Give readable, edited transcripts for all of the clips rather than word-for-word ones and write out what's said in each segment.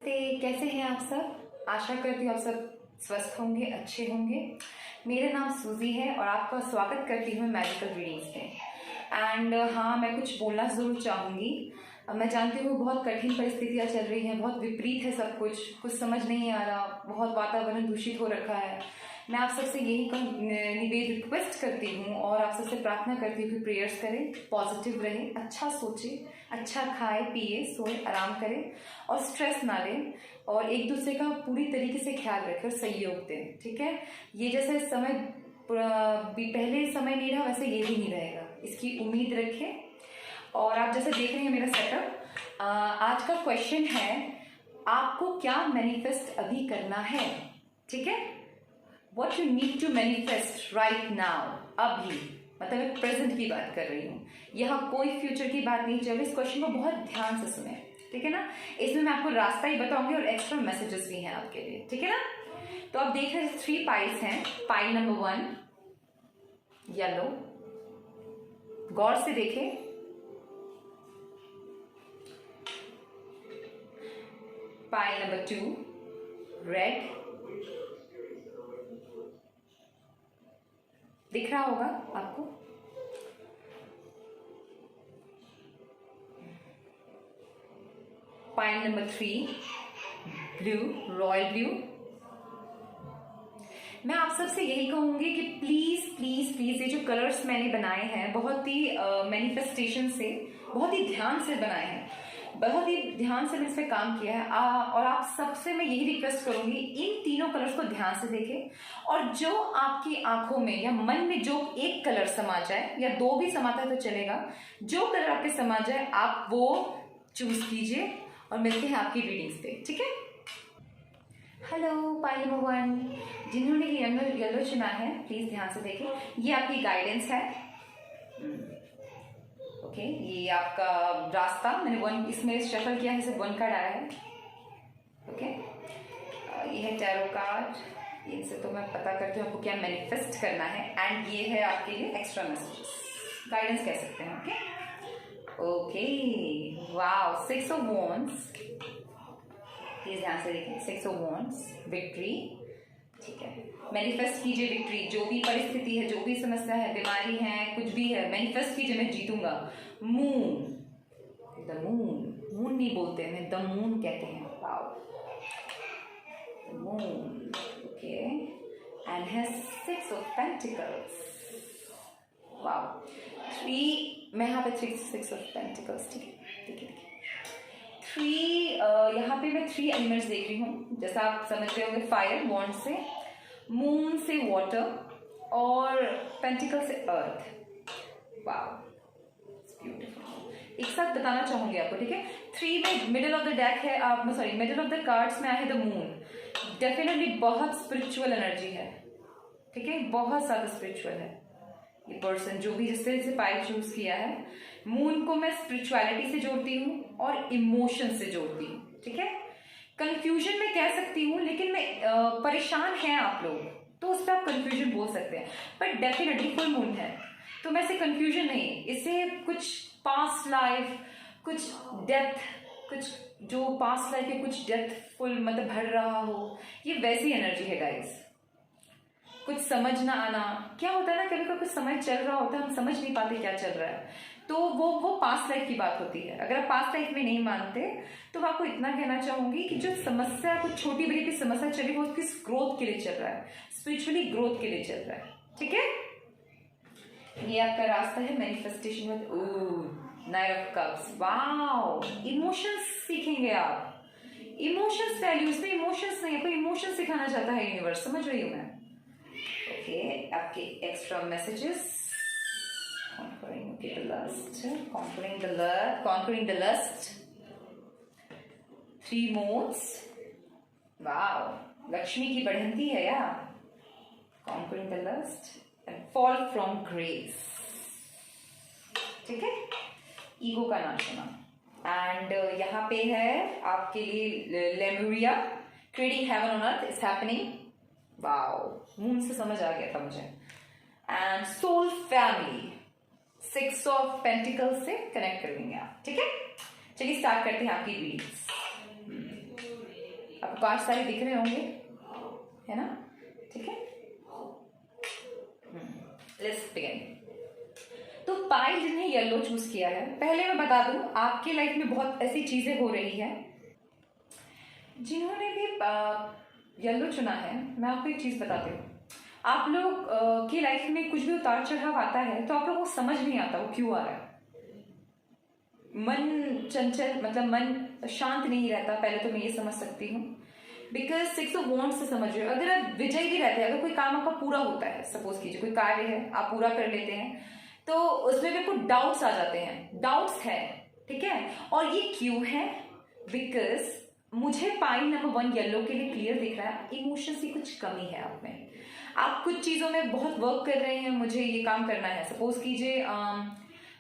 कैसे हैं आप सब? आशा करती हूँ आप सब स्वस्थ होंगे, अच्छे होंगे। मेरा नाम सूजी है और आपका स्वागत करती हूँ मैजिकल रीडिंग्स में। एंड हाँ, मैं कुछ बोलना ज़रूर चाहूँगी। मैं जानती हूँ बहुत कठिन परिस्थितियाँ चल रही हैं, बहुत विपरीत है सब कुछ समझ नहीं आ रहा, बहुत वातावरण दूषित हो रखा है। मैं आप सबसे यही निवेदन रिक्वेस्ट करती हूँ और आप सबसे प्रार्थना करती हूँ कि प्रेयर्स करें, पॉजिटिव रहें, अच्छा सोचें, अच्छा खाए पिए, सोए, आराम करें और स्ट्रेस ना लें और एक दूसरे का पूरी तरीके से ख्याल रखें और सहयोग दें। ठीक है? ये जैसे समय पहले समय नहीं रहा वैसे ये भी नहीं रहेगा, इसकी उम्मीद रखें। और आप जैसे देख रहे हैं मेरा सेटअप, आज का क्वेश्चन है आपको क्या मैनिफेस्ट अभी करना है। ठीक है? What you need to manifest right now, अभी, मतलब मैं प्रेजेंट की बात कर रही हूँ, यहाँ कोई फ्यूचर की बात नहीं चल रही। इस क्वेश्चन को बहुत ध्यान से सुने, ठीक है ना? इसमें मैं आपको रास्ता ही बताऊंगी और एक्स्ट्रा मैसेजेस भी हैं आपके लिए, ठीक है ना? तो आप देख रहे हैं 3 पाइल्स हैं। पाइल नंबर 1 येलो, गौर से देखें। पाइल नंबर 2 रेड, दिख रहा होगा आपको। Pile number 3 blue, royal blue. मैं आप सबसे यही कहूंगी कि प्लीज प्लीज प्लीज ये जो कलर्स मैंने बनाए हैं बहुत ही मैनिफेस्टेशन से, बहुत ही ध्यान से बनाए हैं, बहुत ही ध्यान से मैंने इस पर काम किया है। और आप सबसे मैं यही रिक्वेस्ट करूंगी, इन तीनों कलर्स को ध्यान से देखें और जो आपकी आंखों में या मन में जो एक कलर समा जाए या 2 भी समाता है तो चलेगा, जो कलर आपके समा जाए आप वो चूज कीजिए और मिलते हैं आपकी रीडिंग्स पे। ठीक है? हेलो पाइल नंबर 1, जिन्होंने येलो चुना है प्लीज ध्यान से देखें। ये आपकी गाइडेंस है। ओके, ये आपका रास्ता। मैंने 1 इसमें शफल किया है, सिर्फ 1 कार्ड आया है। ओके, ये है टैरो कार्ड। इनसे तो मैं पता करती हूँ आपको क्या मैनिफेस्ट करना है। एंड ये है आपके लिए एक्स्ट्रा मैसेजेस, गाइडेंस कह सकते हैं। Okay okay, wow, 6 of wands. Please ध्यान से देखिए, 6 ऑफ वॉन्ड्स, विक्ट्री। ठीक है, मैनिफेस्ट कीजिए विक्ट्री। जो भी परिस्थिति है, जो भी समस्या है, बीमारी है, कुछ भी है, मैनिफेस्ट कीजिए मैं जीतूंगा। मून, द मून, मून नहीं बोलते हैं, द मून कहते हैं। Wow, moon. Okay, and has 6 of pentacles. Wow, 3, मैं यहाँ पे 6 ऑफ पेंटिकल्स। ठीक है, देखिए 3, यहाँ पे मैं 3 एलिमेंट्स देख रही हूँ, जैसा आप समझ रहे होंगे। फायर, वॉन्ड से, मून से वाटर और पेंटिकल से अर्थ। Wow, beautiful. एक साथ बताना चाहूंगी आपको, ठीक है? 3 में मिडिल ऑफ द डेक है, आप sorry middle of the cards में आया है द मून। डेफिनेटली बहुत स्पिरिचुअल एनर्जी है, ठीक है? बहुत ज्यादा स्पिरिचुअल है ये पर्सन, जो भी जिससे पाइल चूज किया है। मून को मैं स्पिरिचुअलिटी से जोड़ती हूँ और इमोशन से जोड़ती हूँ। ठीक है? कंफ्यूजन में कह सकती हूँ, लेकिन मैं परेशान हैं आप लोग तो उस पर आप कंफ्यूजन बोल सकते हैं, पर डेफिनेटली फुल मून है तो मैं इसे कंफ्यूजन नहीं, इसे कुछ पास्ट लाइफ, कुछ डेथ, कुछ जो पास्ट लाइफ के कुछ डेथ फुल मतलब भर रहा हो, ये वैसी एनर्जी है गाइस। कुछ समझ ना आना, क्या होता है ना, कभी कभी कुछ समय चल रहा होता है, हम समझ नहीं पाते क्या चल रहा है, तो वो पास्ट लाइफ की बात होती है। अगर आप पास्ट लाइफ में नहीं मानते तो मैं आपको इतना कहना चाहूंगी कि जो समस्या, कुछ छोटी बड़ी की समस्या चली, वो किस ग्रोथ के लिए चल रहा है, स्पिरिचुअली ग्रोथ के लिए चल रहा है। ठीक है? ये आपका रास्ता है manifestation with night of cups. Wow, emotions सीखेंगे आप, इमोशंस वैल्यूज में इमोशंस नहीं है, कोई इमोशन सिखाना चाहता है यूनिवर्स, समझ रही हूँ मैं। ओके, आपके extra messages. Conquering the lust. 3 modes. Wow, Lakshmi की बढ़ंती है यार। Conquering the lust and fall from grace. ठीक है? ईगो का नाश होना। एंड यहाँ पे है आपके लिए Lemuria, creating heaven on earth is happening. Wow, moon से समझ आ गया था मुझे। And soul family, 6 of pentacles से कनेक्ट कर लेंगे आप। ठीक है? चलिए स्टार्ट करते हैं आपकी रीडिंग्स। आपको 5 सारे दिख रहे होंगे, है ना? ठीक है, लेट्स बिगिन। तो पायल ने येलो चूज किया है। पहले मैं बता दूं, आपके लाइफ में बहुत ऐसी चीजें हो रही है, जिन्होंने भी येलो चुना है। मैं आपको एक चीज बताती हूँ, आप लोग की लाइफ में कुछ भी उतार चढ़ाव आता है तो आप लोगों को समझ नहीं आता वो क्यों आ रहा है। मन चंचल, मतलब मन शांत नहीं रहता, पहले तो मैं ये समझ सकती हूँ। बिकॉज 6 ऑफ वॉन्ड्स से समझ रहे हो, अगर आप विजयी भी रहते हैं, अगर कोई काम आपका पूरा होता है, सपोज कीजिए कोई कार्य है आप पूरा कर लेते हैं, तो उसमें भी आपको डाउट्स आ जाते हैं, डाउट्स है, ठीक है। और ये क्यों है? बिकॉज मुझे पाइल नंबर 1 येलो के लिए क्लियर दिख रहा है, इमोशंस की कुछ कमी है आप में। आप कुछ चीजों में बहुत वर्क कर रहे हैं, मुझे ये काम करना है, सपोज कीजिए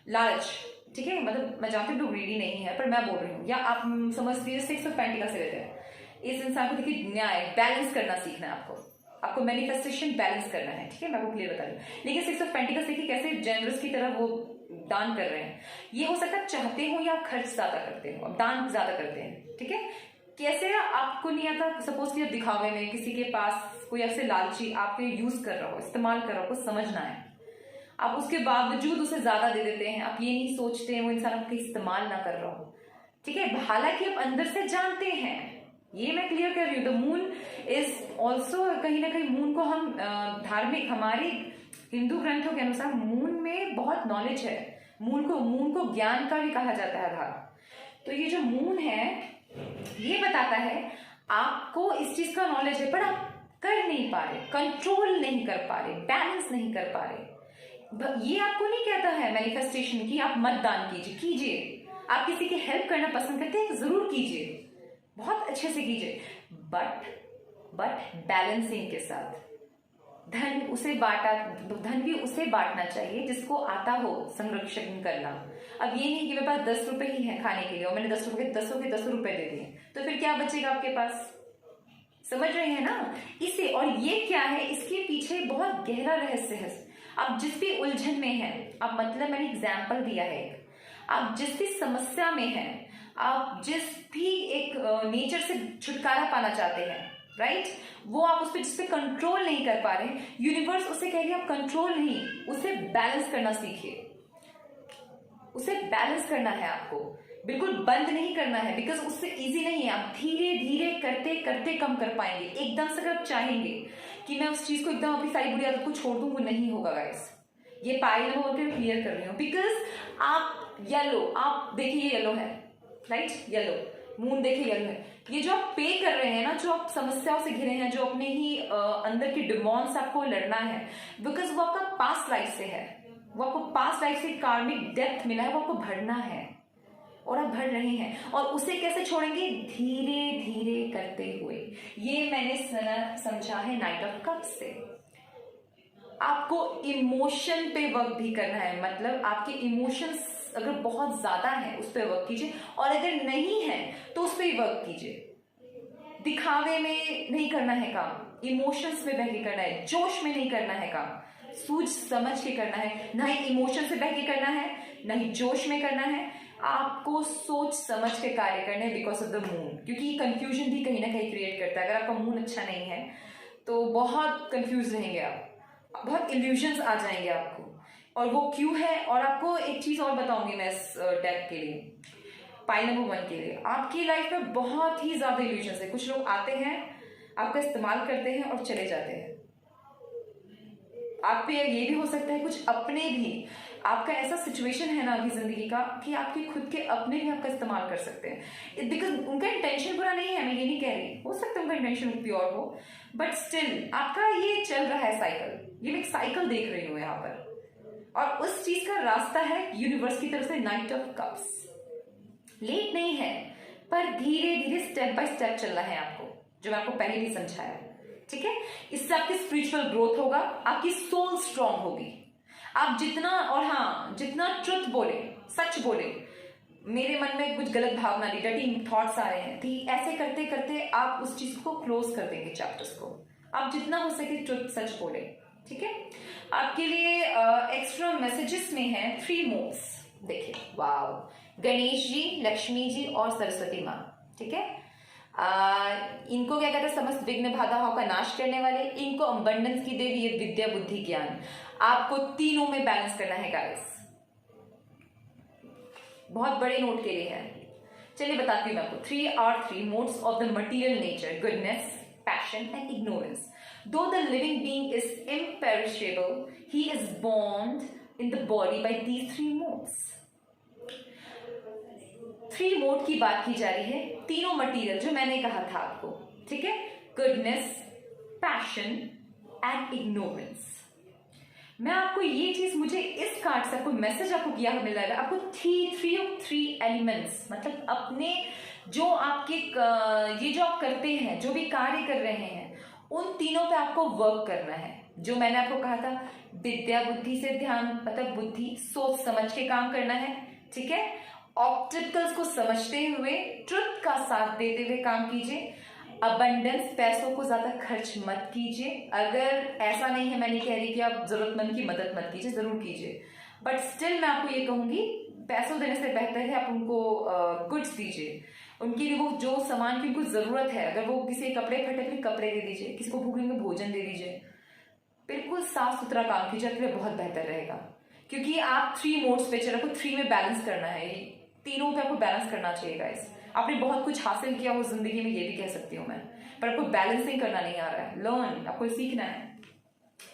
लालच, ठीक है, मतलब मैं जानती हूँ लोग ग्रीडी नहीं है, पर मैं बोल रही हूँ, या आप समझ लीजिए 6 ऑफ पेंटिकल्स से रहते हैं। इस इंसान को देखिए न्याय, बैलेंस करना सीखना है आपको मैनिफेस्टेशन बैलेंस करना है, ठीक है, मैं आपको क्लियर बता रही हूँ। लेकिन 6 ऑफ पेंटिकल्स देखिए कैसे जेनरस की तरह वो दान कर रहे हैं। ये हो सकता है चाहते हो या खर्च ज्यादा करते हो, दान ज्यादा करते हैं, ठीक है। कैसे आपको नहीं आता, सपोज कि आप दिखावे में किसी के पास कोई आपसे लालची आपके यूज कर रहा हो, इस्तेमाल कर रहा हो, कुछ समझना है, आप उसके बावजूद उसे ज्यादा दे देते हैं। आप ये नहीं सोचते हैं वो इंसान आपका इस्तेमाल ना कर रहा हो, ठीक है। हालांकि आप अंदर से जानते हैं, ये मैं क्लियर कर रही हूँ। द मून इज ऑल्सो, कहीं ना कहीं मून को हम धार्मिक, हमारे हिंदू ग्रंथों के अनुसार मून में बहुत नॉलेज है। मून को ज्ञान का भी कहा जाता है आधार। तो ये जो मून है ये बताता है आपको इस चीज का नॉलेज है, पर आप कर नहीं पा रहे, कंट्रोल नहीं कर पा रहे, बैलेंस नहीं कर पा रहे। ये आपको नहीं कहता है मैनिफेस्टेशन की आप मत दान कीजिए। आप किसी की हेल्प करना पसंद करते हैं, जरूर कीजिए, बहुत अच्छे से कीजिए, बट बैलेंसिंग के साथ। धन भी उसे बांटना चाहिए जिसको आता हो संरक्षण करना। अब ये नहीं कि मेरे पास 10 रुपए ही है खाने के लिए और मैंने 10 रुपए के 10 रुपए दे दिए, तो फिर क्या बचेगा आपके पास? समझ रहे हैं ना इसे? और ये क्या है, इसके पीछे बहुत गहरा रहस्य है। आप जिस भी उलझन में हैं, आप, मतलब मैंने एग्जाम्पल दिया है, आप जिस भी समस्या में हैं, आप जिस भी एक नेचर से छुटकारा पाना चाहते हैं, राइट, वो आप उस पर जिस पे कंट्रोल नहीं कर पा रहे, यूनिवर्स उसे कह रही है आप कंट्रोल नहीं, उसे बैलेंस करना सीखिए। उसे बैलेंस करना है आपको, बिल्कुल बंद नहीं करना है, बिकॉज उससे इजी नहीं है। आप धीरे धीरे करते करते कम कर पाएंगे। एकदम से अगर आप चाहेंगे कि मैं उस चीज को एकदम अपनी सारी बुरी आदत को छोड़ दूं, वो नहीं होगा गाइस। ये पाइल में होकर क्लियर कर रही हूँ, बिकॉज आप येलो, आप देखिए ये येलो है, राइट, येलो मून देखिए येलो है। ये जो आप पे कर रहे हैं ना, जो आप समस्याओं से घिरे हैं, जो अपने ही अंदर की डिमॉन से आपको लड़ना है, बिकॉज वो आपका पास्ट लाइफ से है, वो आपको पास्ट लाइफ से कार्मिक डेप्थ मिला है, वो आपको भरना है और आप भर रहे हैं। और उसे कैसे छोड़ेंगे? धीरे धीरे करते हुए। ये मैंने समझा है नाइट ऑफ कप्स से। आपको इमोशन पे वर्क भी करना है, मतलब आपके इमोशंस अगर बहुत ज्यादा है उस पर वर्क कीजिए, और अगर नहीं है तो उस पर ही वर्क कीजिए। दिखावे में नहीं करना है काम, इमोशंस में बह के करना है, जोश में नहीं करना है काम, सूझ समझ के करना है। ना ही इमोशन से बह के करना है, ना ही जोश में करना है, आपको सोच समझ के कार्य करने हैं, बिकॉज ऑफ द मून। क्योंकि कंफ्यूजन भी कहीं ना कहीं क्रिएट करता है। अगर आपका मून अच्छा नहीं है तो बहुत कंफ्यूज रहेंगे आप, बहुत इल्यूजन्स आ जाएंगे आपको, और वो क्यों है। और आपको एक चीज और बताऊंगी मैं इस डेक के लिए, पाइल नंबर 1 के लिए। आपकी लाइफ में बहुत ही ज्यादा इल्यूजन्स है। कुछ लोग आते हैं, आपका इस्तेमाल करते हैं और चले जाते हैं। आप पे ये भी हो सकता है कुछ अपने भी, आपका ऐसा सिचुएशन है ना अभी जिंदगी का कि आपके खुद के अपने भी आपका इस्तेमाल कर सकते हैं, बिकॉज उनका इंटेंशन बुरा नहीं है, मैं ये नहीं कह रही, हो सकता है उनका इंटेंशन प्योर हो, बट स्टिल आपका ये चल रहा है साइकिल। ये मैं एक साइकिल देख रही हूँ यहाँ पर, और उस चीज का रास्ता है यूनिवर्स की तरफ से नाइट ऑफ कप्स। लेट नहीं है, पर धीरे धीरे स्टेप बाय स्टेप चलना है आपको, जो मैं आपको पहले भी समझाया, ठीक है। इससे आपकी स्पिरिचुअल ग्रोथ होगा, आपकी सोल स्ट्रांग होगी। आप जितना, और हाँ, जितना ट्रुथ बोले, सच बोले, मेरे मन में कुछ गलत भावना नहीं, डर्टी थॉट्स आ रहे हैं, तो ऐसे करते करते आप उस चीज को क्लोज कर देंगे, चैप्टर्स को। आप जितना हो सके ट्रुथ सच बोले, ठीक है। आपके लिए एक्स्ट्रा मैसेजेस में है 3 मोड्स, देखिए, वाव, गणेश जी, लक्ष्मी जी और सरस्वती माँ, ठीक है। इनको क्या कहते हैं, समस्त विघ्न बाधाओं का नाश करने वाले, इनको अबंडेंस की देवी, ये विद्या बुद्धि ज्ञान। आपको तीनों में बैलेंस करना है गाइस, बहुत बड़े नोट के लिए है। चलिए बताती हूँ मैं आपको। 3 are 3 modes of the material nature: goodness, passion and ignorance. Though the living being is imperishable, he is bound in the body by these 3 modes. 3 mode की बात की जा रही है, तीनों मटीरियल जो मैंने कहा था आपको, ठीक है, गुडनेस, पैशन एंड इग्नोरेंस। मैं आपको ये चीज, मुझे इस कार्ड से आपको मैसेज आपको किया मिल रहा है, आपको 3 एलिमेंट्स, मतलब अपने जो आपके ये जो आप करते हैं, जो भी कार्य कर रहे हैं, उन तीनों पे आपको वर्क करना है। जो मैंने आपको कहा था, विद्या बुद्धि से ध्यान, मतलब बुद्धि सोच समझ के काम करना है, ठीक है। ऑब्स्टिकल्स को समझते हुए, ट्रुथ का साथ देते हुए काम कीजिए। अबंडेंस, पैसों को ज्यादा खर्च मत कीजिए। अगर ऐसा नहीं है, मैं नहीं कह रही कि आप जरूरतमंद की मदद मत कीजिए, जरूर कीजिए, बट स्टिल मैं आपको ये कहूंगी, पैसों देने से बेहतर है आप उनको गुड्स दीजिए, उनके लिए वो जो सामान की उनको जरूरत है। अगर वो किसी कपड़े फटे, कपड़े दे दीजिए, किसी को भूख लगी तो भोजन दे दीजिए। बिल्कुल साफ सुथरा काम कीजिए, आपके लिए बहुत बेहतर रहेगा, क्योंकि आप 3 मोड्स पे चल, आपको 3 में बैलेंस करना है, तीनों पे आपको बैलेंस करना चाहिए गाइस। आपने बहुत कुछ हासिल किया हो जिंदगी में, ये भी कह सकती हूँ मैं, पर आपको बैलेंसिंग करना नहीं आ रहा है। लर्न, आपको सीखना है,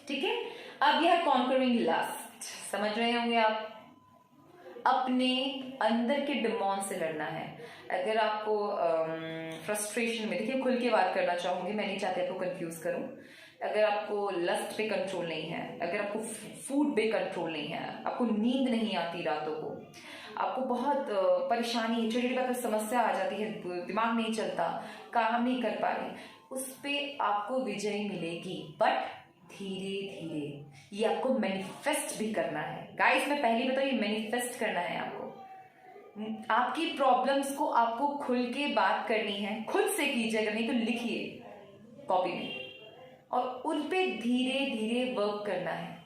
ठीक है। अब यह कॉन्करिंग लस्ट, समझ रहे होंगे आप, अपने अंदर के डिमॉन से लड़ना है। अगर आपको फ्रस्ट्रेशन में, देखिए खुल के बात करना चाहूंगी, मैं नहीं चाहती आपको कंफ्यूज करूं। अगर आपको लस्ट पे कंट्रोल नहीं है, अगर आपको फूड पे कंट्रोल नहीं है, आपको नींद नहीं आती रातों को, आपको बहुत परेशानी, छोटी छोटी बात पर समस्या आ जाती है, दिमाग नहीं चलता, काम नहीं कर पा रहे, उस पे आपको विजय मिलेगी, बट धीरे धीरे। ये आपको मैनिफेस्ट भी करना है गाइस, मैं पहले बताऊं, ये मैनिफेस्ट करना है आपको। आपकी प्रॉब्लम्स को आपको खुल के बात करनी है, खुद से कीजिए, अगर नहीं तो लिखिए कॉपी में, और उन पे धीरे धीरे वर्क करना है।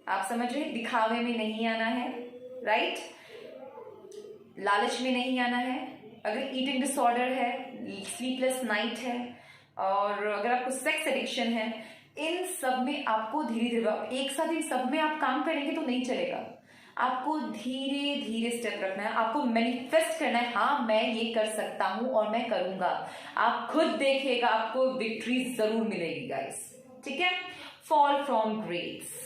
आप समझ रहे, दिखावे में नहीं आना है, राइट, लालच में नहीं आना है। अगर ईटिंग डिसऑर्डर है, स्लीपलेस नाइट है, और अगर आपको सेक्स एडिक्शन है, इन सब में आपको धीरे धीरे, एक साथ इन सब में आप काम करेंगे तो नहीं चलेगा। आपको धीरे धीरे स्टेप रखना है, आपको मैनिफेस्ट करना है, हाँ मैं ये कर सकता हूं और मैं करूंगा। आप खुद देखिएगा, आपको विक्ट्री जरूर मिलेगी गाइस, ठीक है। फॉल फ्रॉम ग्रेस,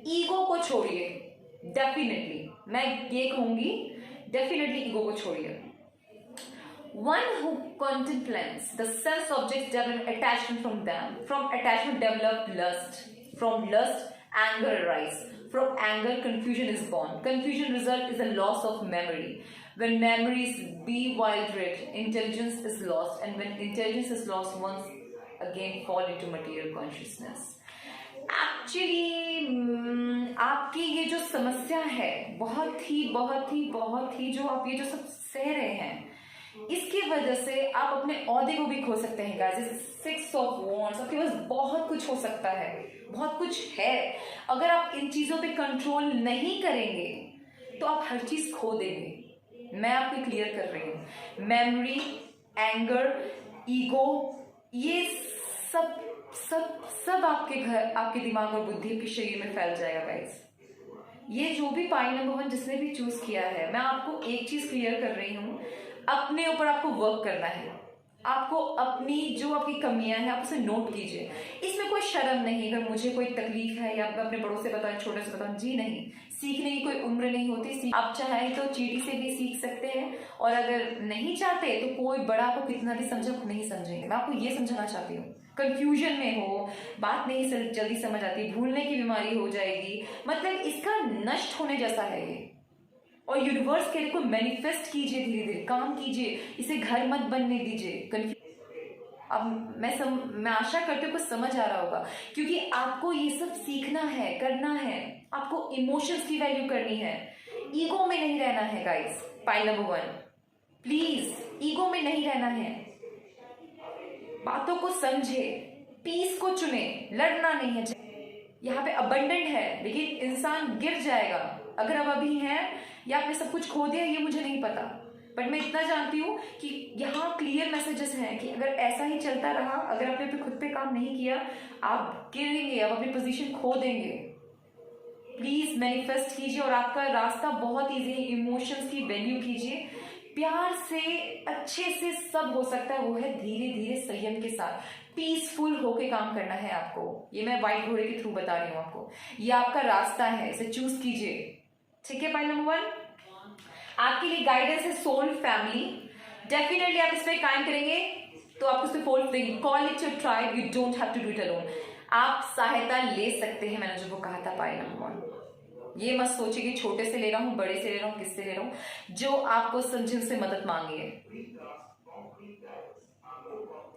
ईगो को छोड़िए, डेफिनेटली मैं ये कहूंगी, डेफिनेटली ईगो को छोड़िए। One who contemplates the sense objects develop attachment from them. From attachment develop lust. From lust, anger arises. From anger, confusion is born. Confusion result is a loss of memory. When memories be wildred, intelligence is lost. And when intelligence is lost, once again fall into material consciousness. Actually आपकी ये जो समस्या है, बहुत ही जो आप ये जो सब सह रहे हैं, इसकी वजह से आप अपने औहदे को भी खो सकते हैं गाइस। जैसे 6 ऑफ वॉन्ड्स, आपके पास बहुत कुछ हो सकता है, बहुत कुछ है। अगर आप इन चीजों पे कंट्रोल नहीं करेंगे तो आप हर चीज खो देंगे। मैं आपको क्लियर कर रही हूँ, मेमोरी, एंगर, ईगो, ये सब सब सब आपके घर, आपके दिमाग और बुद्धि के शरीर में फैल जाएगा गाइस। ये जो भी पाई नंबर 1 जिसने भी चूज किया है, मैं आपको एक चीज क्लियर कर रही हूँ, अपने ऊपर आपको वर्क करना है। आपको अपनी जो आपकी कमियां हैं, आप उसे नोट कीजिए। इसमें कोई शर्म नहीं, अगर मुझे कोई तकलीफ है या अपने बड़ों से बताएं, छोटे से बताएं, जी नहीं, सीखने की कोई उम्र नहीं होती। आप चाहे तो चींटी से भी सीख सकते हैं, और अगर नहीं चाहते तो कोई बड़ा आपको कितना भी समझे, नहीं समझेंगे। मैं आपको ये समझाना चाहती हूँ, कंफ्यूजन में हो, बात नहीं जल्दी समझ आती, भूलने की बीमारी हो जाएगी, मतलब इसका नष्ट होने जैसा है ये। और यूनिवर्स के लिए को मैनिफेस्ट कीजिए, धीरे धीरे काम कीजिए, इसे घर मत बनने दीजिए। अब मैं आशा करती हूँ कुछ समझ आ रहा होगा, क्योंकि आपको ये सब सीखना है, करना है, आपको इमोशंस की वैल्यू करनी है, ईगो में नहीं रहना है guys. Pile number 1, please ego में नहीं रहना है, बातों को समझे, पीस को चुने, लड़ना नहीं है। यहाँ पे अबंडेंट है, लेकिन इंसान गिर जाएगा। अगर आप अभी हैं या आपने सब कुछ खो दिया, ये मुझे नहीं पता, बट मैं इतना जानती हूँ कि यहाँ क्लियर मैसेजेस हैं कि अगर ऐसा ही चलता रहा, अगर आपने पे खुद पे काम नहीं किया, आप गिरेंगे, आप अपनी पोजीशन खो देंगे। प्लीज मैनिफेस्ट कीजिए और आपका रास्ता बहुत इजी है। इमोशंस की वैल्यू कीजिए, प्यार से अच्छे से सब हो सकता है, वो है धीरे धीरे संयम के साथ पीसफुल होके काम करना है आपको। ये मैं व्हाइट घोड़े के थ्रू बता रही हूँ आपको, ये आपका रास्ता है, इसे चूज कीजिए। ठीक है, पॉइंट नंबर 1 आपके लिए गाइडेंस है सोल फैमिली। डेफिनेटली आप इस पर कायम करेंगे तो आपको सिर्फ फोल्ड देंगे। Call it your tribe, you don't have to do it alone. आप सहायता ले सकते हैं, मैंने जो वो कहा था पॉइंट नंबर 1। ये मत सोचिए कि छोटे से ले रहा हूं, बड़े से ले रहा हूं, किससे ले रहा हूं, जो आपको समझे उससे मदद मांगिए।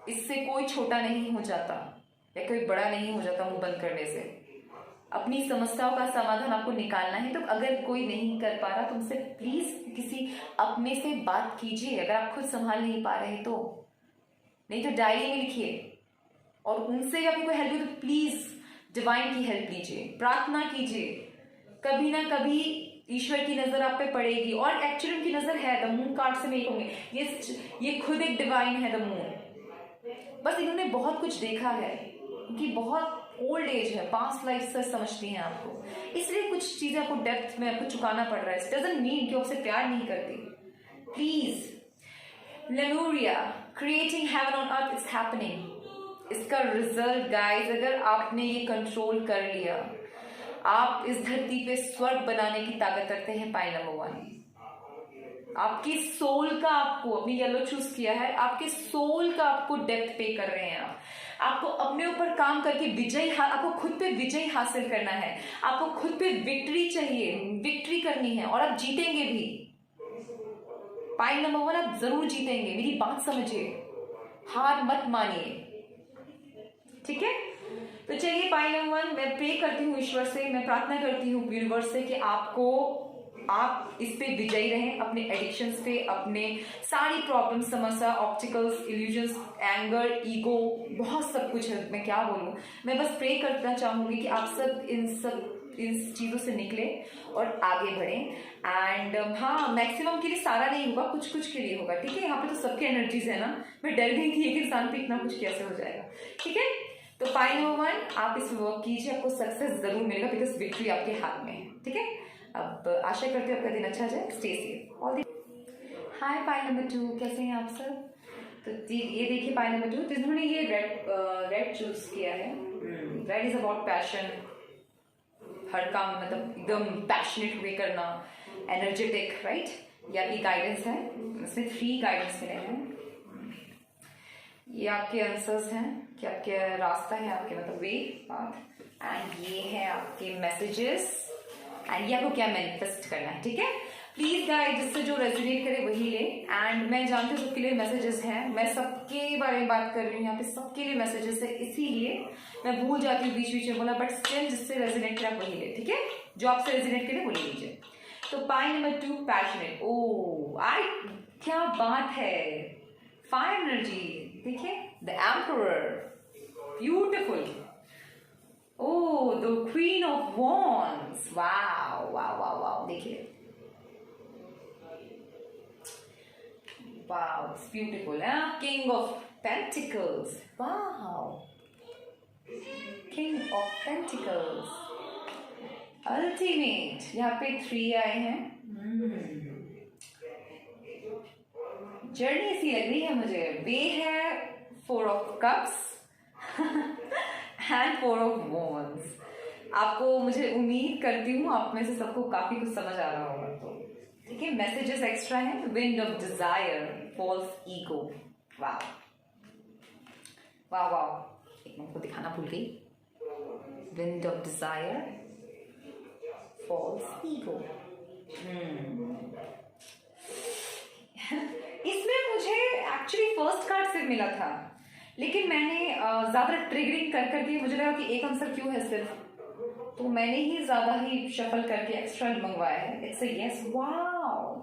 इससे कोई छोटा नहीं हो जाता या कोई बड़ा नहीं हो जाता मुंह बंद करने से। अपनी समस्याओं का समाधान आपको निकालना है, तो अगर कोई नहीं कर पा रहा तो उनसे प्लीज किसी अपने से बात कीजिए। अगर आप खुद संभाल नहीं पा रहे तो, नहीं तो डायरी में लिखिए, और उनसे अगर कोई हेल्प हो तो प्लीज डिवाइन की हेल्प लीजिए, प्रार्थना कीजिए। कभी ना कभी ईश्वर की नजर आप पे पड़ेगी, और एक्चुअली उनकी नजर है। द मून कार्ड से मैं कहूंगी ये खुद एक डिवाइन है, द मून। बस इन्होंने बहुत कुछ देखा है, उनकी बहुत ओल्ड एज है, पास्ट लाइफ से समझती हैं आपको, इसलिए कुछ चीजें आपको डेप्थ में आपको चुकाना पड़ रहा है। इट डजंट मीन कि आपसे प्यार नहीं करती। Please Lemuria creating heaven on earth is happening. इसका रिजल्ट गाइस, अगर आपने ये कंट्रोल कर लिया, आप इस धरती पे स्वर्ग बनाने की ताकत रखते हैं। पॉइंट नंबर 1 आपकी सोल का, आपको अपनी येलो चूज किया है, आपके सोल का आपको डेप्थ पे कर रहे हैं। आपको अपने ऊपर काम करके आपको खुद पे विजय हासिल करना है, आपको खुद पे विक्ट्री चाहिए, विक्ट्री करनी है, और आप जीतेंगे भी। पॉइंट नंबर 1 आप जरूर जीतेंगे, मेरी बात समझिए, हार मत मानिए। ठीक है, तो चलिए पॉइंट नंबर 1 मैं प्रे करती हूँ ईश्वर से, मैं प्रार्थना करती हूँ यूनिवर्स से कि आप इस पे विजयी रहें, अपने एडिक्शंस पे, अपने सारी प्रॉब्लम, समस्या, ऑब्स्टिकल्स, इल्यूजन्स, एंगर, ईगो, बहुत सब कुछ है, मैं क्या बोलूं। मैं बस प्रे करना चाहूंगी कि आप सब इन चीजों से निकले और आगे बढ़ें। एंड हाँ, मैक्सिमम के लिए सारा नहीं होगा, कुछ कुछ के लिए होगा। ठीक है, यहाँ पे तो सबके एनर्जीज है ना, मैं डर गई थी एक इंसान पे इतना कुछ कैसे हो जाएगा। ठीक है, तो पॉइंट नंबर 1 आप इस वर्क कीजिए, आपको सक्सेस जरूर मिलेगा, बिकॉज विक्ट्री आपके हाथ में है। ठीक है, अब आशा करते हो आपका दिन अच्छा जाए। Stay safe all the. Hi point number 2, कैसे हैं आप सब? तो ये देखिए पॉइंट नंबर 2, जिन्होंने ये रेड चूज किया है। रेड इज अबाउट पैशन, हर काम मतलब एकदम पैशनेट वे करना, एनर्जेटिक, राइट। ये आपकी गाइडेंस है, इसमें 3 गाइडेंस मिले हैं। ये आपके आंसर्स हैं कि आपके रास्ता है, आपके मतलब वे पाथ, एंड ये है आपके मैसेजेस, एंड ये आपको क्या मैनिफेस्ट करना है। ठीक है, प्लीज गाइड जिससे जो रेजोनेट करे वही ले। एंड मैं जानती हूँ सबके लिए मैसेजेस हैं, मैं सबके बारे में बात कर रही हूँ, यहाँ पे सबके लिए मैसेजेस है, इसीलिए मैं भूल जाती हूँ बीच बीच में बोला, बट स्टिल जिससे रेजोनेट करे आप वही ले। ठीक है, जो आपसे रेजोनेट करे वो ले लीजिए। तो पॉइंट नंबर 2 पैशनेट। क्या बात है, फायर एनर्जी देखिए, the emperor, beautiful. Oh, the Queen of Wands. Wow, wow, wow, wow. देखिए, wow, it's beautiful. King of Pentacles. Wow, King of Pentacles. Ultimate. यहाँ पे 3 आए हैं। जर्नी ऐसी लग रही है मुझे। वे है 4 of Cups. And 4 of Wands। आपको, मुझे उम्मीद करती हूँ आप में से सबको काफी कुछ समझ आ रहा होगा। तो ठीक है, मैसेजेस एक्स्ट्रा हैं। Wind of desire, false ego. वाह वाह वाह, एक मिनट को दिखाना भूल गई। Wind of desire, false ego. इसमें मुझे एक्चुअली फर्स्ट कार्ड सिर्फ मिला था, लेकिन मैंने ज्यादा ट्रिगरिंग कर करके मुझे लगा कि एक आंसर क्यों है सिर्फ, तो मैंने ही ज्यादा ही शफल करके एक्स्ट्रा मंगवाया है। It's a yes, wow.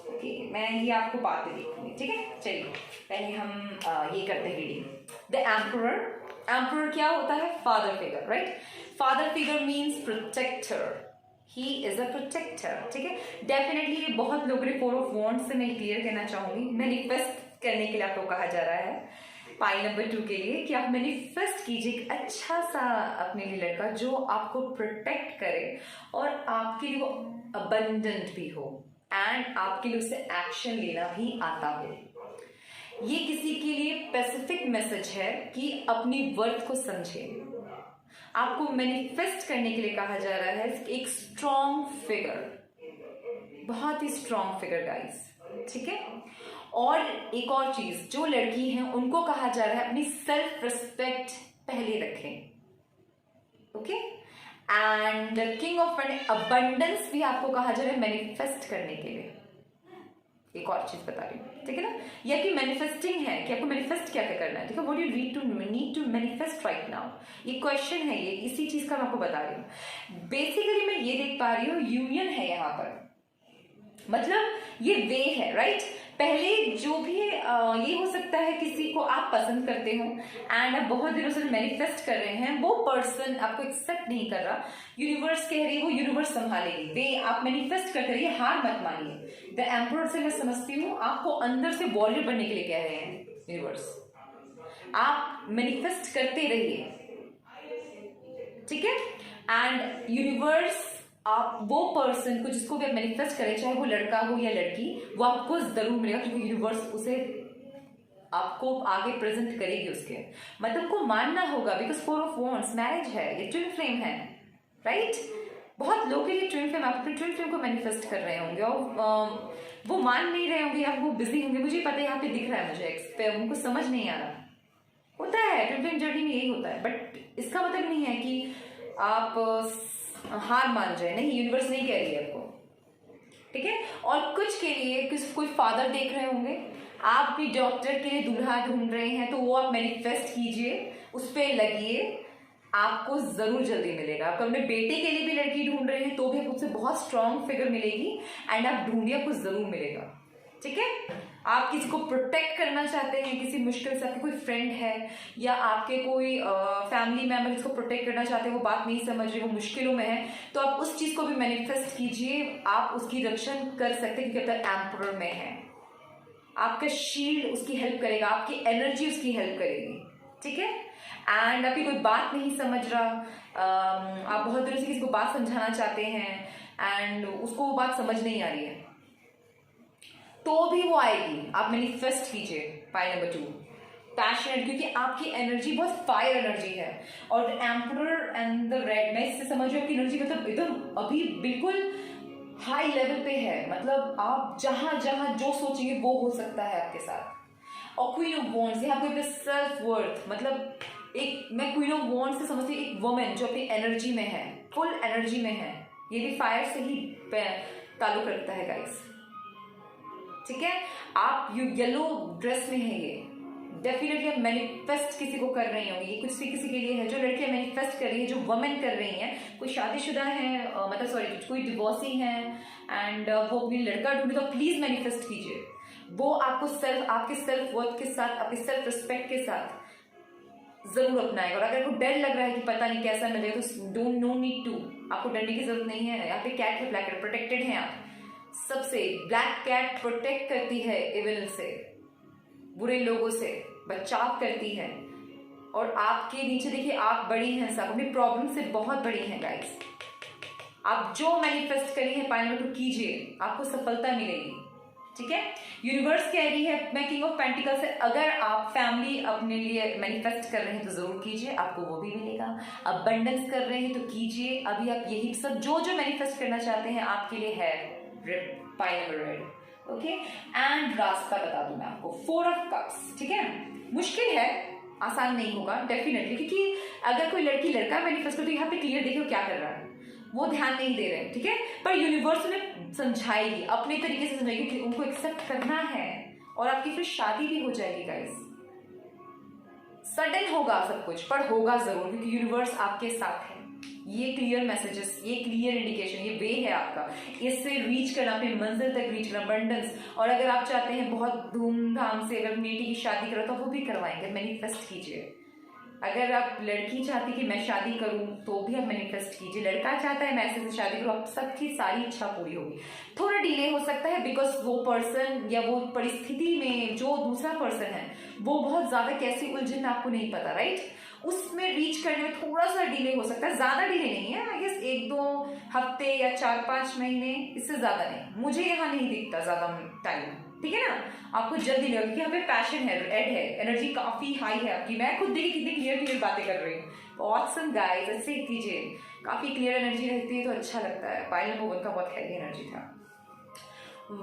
Okay, मैं ये आपको बाद में देखूंगी। ठीक है, चलिए पहले हम ये करते हैं रीडिंग। The emperor. एम्परर क्या होता है? Father figure, right. Father figure means protector, he is a protector, ठीक है। डेफिनेटली ये बहुत लोगों ने 4 ऑफ वॉन्ड्स से मैं क्लियर करना चाहूंगी, मैनिफेस्ट करने के लिए आपको कहा जा रहा है पाई नंबर 2 के लिए कि आप मैनिफेस्ट कीजिए एक अच्छा सा अपने लिए लड़का जो आपको प्रोटेक्ट करे और आपके लिए वो अबंडेंट भी हो एंड आपके लिए उससे एक्शन लेना भी आता हो। ये किसी के लिए स्पेसिफिक मैसेज है कि अपनी वर्थ को समझे। आपको मैनिफेस्ट करने के लिए कहा जा रहा है एक स्ट्रॉन्ग फिगर, बहुत ही स्ट्रॉन्ग फिगर गाइस, ठीक है। और एक और चीज, जो लड़की है उनको कहा जा रहा है अपनी सेल्फ रिस्पेक्ट पहले रखें, okay. And king of abundance भी आपको कहा जा रहा है मैनिफेस्ट करने के लिए। एक और चीज बता रही हूँ, ठीक है ना, या कि मैनिफेस्टिंग है कि आपको मैनिफेस्ट क्या क्या करना है, ठीक है। What you need to manifest right now, ये क्वेश्चन है, ये इसी चीज का मैं आपको बता रही हूँ। बेसिकली मैं ये देख पा रही हूँ यूनियन है यहाँ पर, मतलब ये वे है, राइट। पहले जो भी ये हो सकता है किसी को आप पसंद करते हो एंड आप बहुत दिनों से मैनिफेस्ट कर रहे हैं, वो पर्सन आपको एक्सेप्ट नहीं कर रहा, यूनिवर्स कह रही है वो यूनिवर्स संभालेगी, वे आप मैनिफेस्ट करते रहिए, हार मत मानिए। द एम्परर से मैं समझती हूँ आपको अंदर से वॉरियर बनने के लिए कह रहे हैं यूनिवर्स, आप मैनिफेस्ट करते रहिए, ठीक है। एंड यूनिवर्स आप वो पर्सन को जिसको भी आप मैनिफेस्ट करें, चाहे वो लड़का हो या लड़की, वो आपको जरूर मिलेगा क्योंकि यूनिवर्स उसे आपको आगे प्रेजेंट करेगी उसके, मतलब को मानना होगा बिकॉज 4 ऑफ वॉन्ड्स मैरिज है, ये ट्विन फ्लेम है, राइट। बहुत लोग के लिए ट्विन फ्लेम, आप अपने ट्विन फ्लेम को मैनिफेस्ट कर रहे होंगे और वो मान नहीं रहे होंगे या वो बिजी होंगे, मुझे पता है यहाँ पे दिख रहा है मुझे, उनको समझ नहीं आ रहा, होता है ट्विन फ्लेम जर्नी में यही होता है। बट इसका मतलब नहीं है कि आप हार मान जाए, नहीं, यूनिवर्स नहीं कह रही है आपको, ठीक है। और कुछ के लिए कोई फादर देख रहे होंगे, आप भी डॉक्टर के लिए दूल्हा ढूंढ रहे हैं, तो वो आप मैनिफेस्ट कीजिए, उस पर लगिए, आपको जरूर जल्दी मिलेगा। आप अपने बेटे के लिए भी लड़की ढूंढ रहे हैं तो भी आपको उससे बहुत स्ट्रांग फिगर मिलेगी एंड आप ढूंढिए, आपको जरूर मिलेगा, ठीक है। आप किसी को प्रोटेक्ट करना चाहते हैं किसी मुश्किल से, आपके कोई फ्रेंड है या आपके कोई फैमिली मेंबर जिसको प्रोटेक्ट करना चाहते हैं, वो बात नहीं समझ रहे, वो मुश्किलों में है, तो आप उस चीज को भी मैनिफेस्ट कीजिए, आप उसकी रक्षण कर सकते हैं क्योंकि एम्परर में है, आपका शील्ड उसकी हेल्प करेगा, आपकी एनर्जी उसकी हेल्प करेगी, ठीक है। एंड आपकी कोई बात नहीं समझ रहा, आप बहुत देर से किसी को बात समझाना चाहते हैं एंड उसको वो बात समझ नहीं आ रही है, तो भी वो आएगी, आप मैनिफेस्ट कीजिए। पाई नंबर 2 पैशनेट, क्योंकि आपकी एनर्जी बहुत फायर एनर्जी है और एम्परर एंड द रेड, मैं इससे समझ रही हूँ आपकी एनर्जी मतलब एकदम अभी बिल्कुल हाई लेवल पे है, मतलब आप जहां जहां जो सोचेंगे वो हो सकता है आपके साथ। और क्वीन ऑफ वॉन्ड्स, यहाँ पे सेल्फ वर्थ, मतलब एक मैं क्वीन ऑफ वॉन्ड्स से समझती हूँ एक वुमेन जो अपनी एनर्जी में है, फुल एनर्जी में है, ये भी फायर से ही ताल्लुक रखता है गाइस, ठीक है। आप येलो ड्रेस में है, ये डेफिनेटली आप मैनिफेस्ट किसी को कर रही होंगी, ये कुछ भी किसी के लिए है, जो लड़कियां मैनिफेस्ट कर रही है, जो वुमेन कर रही हैं, कोई शादीशुदा है, मतलब सॉरी कोई डिवोर्सी है एंड वो अपनी लड़का ढूंढे, तो प्लीज मैनिफेस्ट कीजिए, वो आपको आपके सेल्फ वर्थ के साथ, आपके सेल्फ रिस्पेक्ट के साथ जरूर अपनाएगा। और अगर आपको डर लग रहा है कि पता नहीं कैसा मिलेगा, तो डोंट नो नीड टू, आपको डरने की जरूरत नहीं है। यहाँ पे कैट है, ब्लैक कैट, प्रोटेक्टेड है आप सबसे। ब्लैक कैट प्रोटेक्ट करती है इविल से, बुरे लोगों से बचाव करती है। और आपके नीचे देखिए, आप बड़ी हैं, सब अपनी प्रॉब्लम से बहुत बड़ी हैं गाइस। आप जो मैनिफेस्ट करी है पाई नंबर 2 कीजिए, आपको सफलता मिलेगी, ठीक है। यूनिवर्स कह रही है, मैं किंग ऑफ पेंटिकल से, अगर आप फैमिली अपने लिए मैनिफेस्ट कर रहे हैं तो जरूर कीजिए, आपको वो भी मिलेगा। अबंडेंस कर रहे हैं तो कीजिए, अभी आप यही सब जो जो मैनिफेस्ट करना चाहते हैं आपके लिए है। पाई नंबर रेड, ओके। एंड रास्ता बता दूं मैं आपको, 4 ऑफ कप्स, ठीक है। मुश्किल है, आसान नहीं होगा डेफिनेटली, क्योंकि अगर कोई लड़की लड़का मैनिफेस्ट करे तो यहाँ पे क्लियर देखिए क्या कर रहा है, वो ध्यान नहीं दे रहे, ठीक है। पर यूनिवर्स उन्हें समझाएगी, अपने तरीके से समझाएगी कि उनको एक्सेप्ट करना है और आपकी फिर शादी भी हो जाएगी गाइस। सडन होगा सब कुछ, पर होगा जरूर, क्योंकि यूनिवर्स आपके साथ है। ये क्लियर मैसेजेस, ये क्लियर इंडिकेशन, ये वे है आपका, इससे रीच करना, अपनी मंजिल तक रीच करना, अबंडेंस। और अगर आप चाहते हैं बहुत धूमधाम से अगर बेटी की शादी करो तो वो भी करवाएंगे, मैनिफेस्ट कीजिए, अगर आप लड़की चाहती कि मैं शादी करूं तो भी आप मैनिफेस्ट कीजिए, लड़का चाहता है मैं ऐसे से शादी करूं, आप सबकी सारी इच्छा पूरी होगी। थोड़ा डिले हो सकता है बिकॉज वो पर्सन या वो परिस्थिति में जो दूसरा पर्सन है वो बहुत ज्यादा कैसी उलझन आपको नहीं पता, राइट? उसमें रीच करने में थोड़ा सा डिले हो सकता है, ज्यादा डिले नहीं है, आई गेस 1-2 हफ्ते या 4-5 महीने, इससे ज्यादा नहीं। मुझे यहाँ नहीं दिखता ज्यादा टाइम, ठीक है ना? आपको जल्दी लगेगा क्योंकि यहाँ पे पैशन है, रेड है, एनर्जी काफी हाई है आपकी। मैं खुद देखिए कितनी क्लियर बातें कर रही हूँ। ऑसम गाइस, ऐसे ही कीजिए, काफी क्लियर एनर्जी रहती है तो अच्छा लगता है। पायल मोहन का बहुत हैवी एनर्जी था।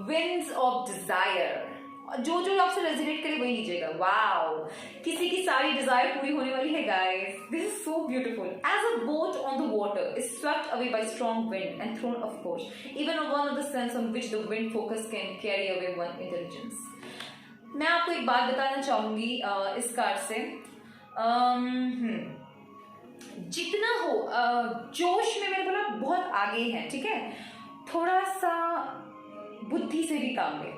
विंड्स ऑफ डिजायर, जो जो आपसे रेजोनेट करे वही लीजिएगा। वाओ, किसी की सारी डिजायर पूरी होने वाली है guys. This is so beautiful. As a boat on the water is swept away by strong wind and thrown off course, even one of the sense on which the wind focus can carry away one intelligence. मैं आपको एक बात बताना चाहूंगी इस card से। जितना हो जोश में, मैंने बोला बहुत आगे है, ठीक है? थोड़ा सा बुद्धि से भी काम ले।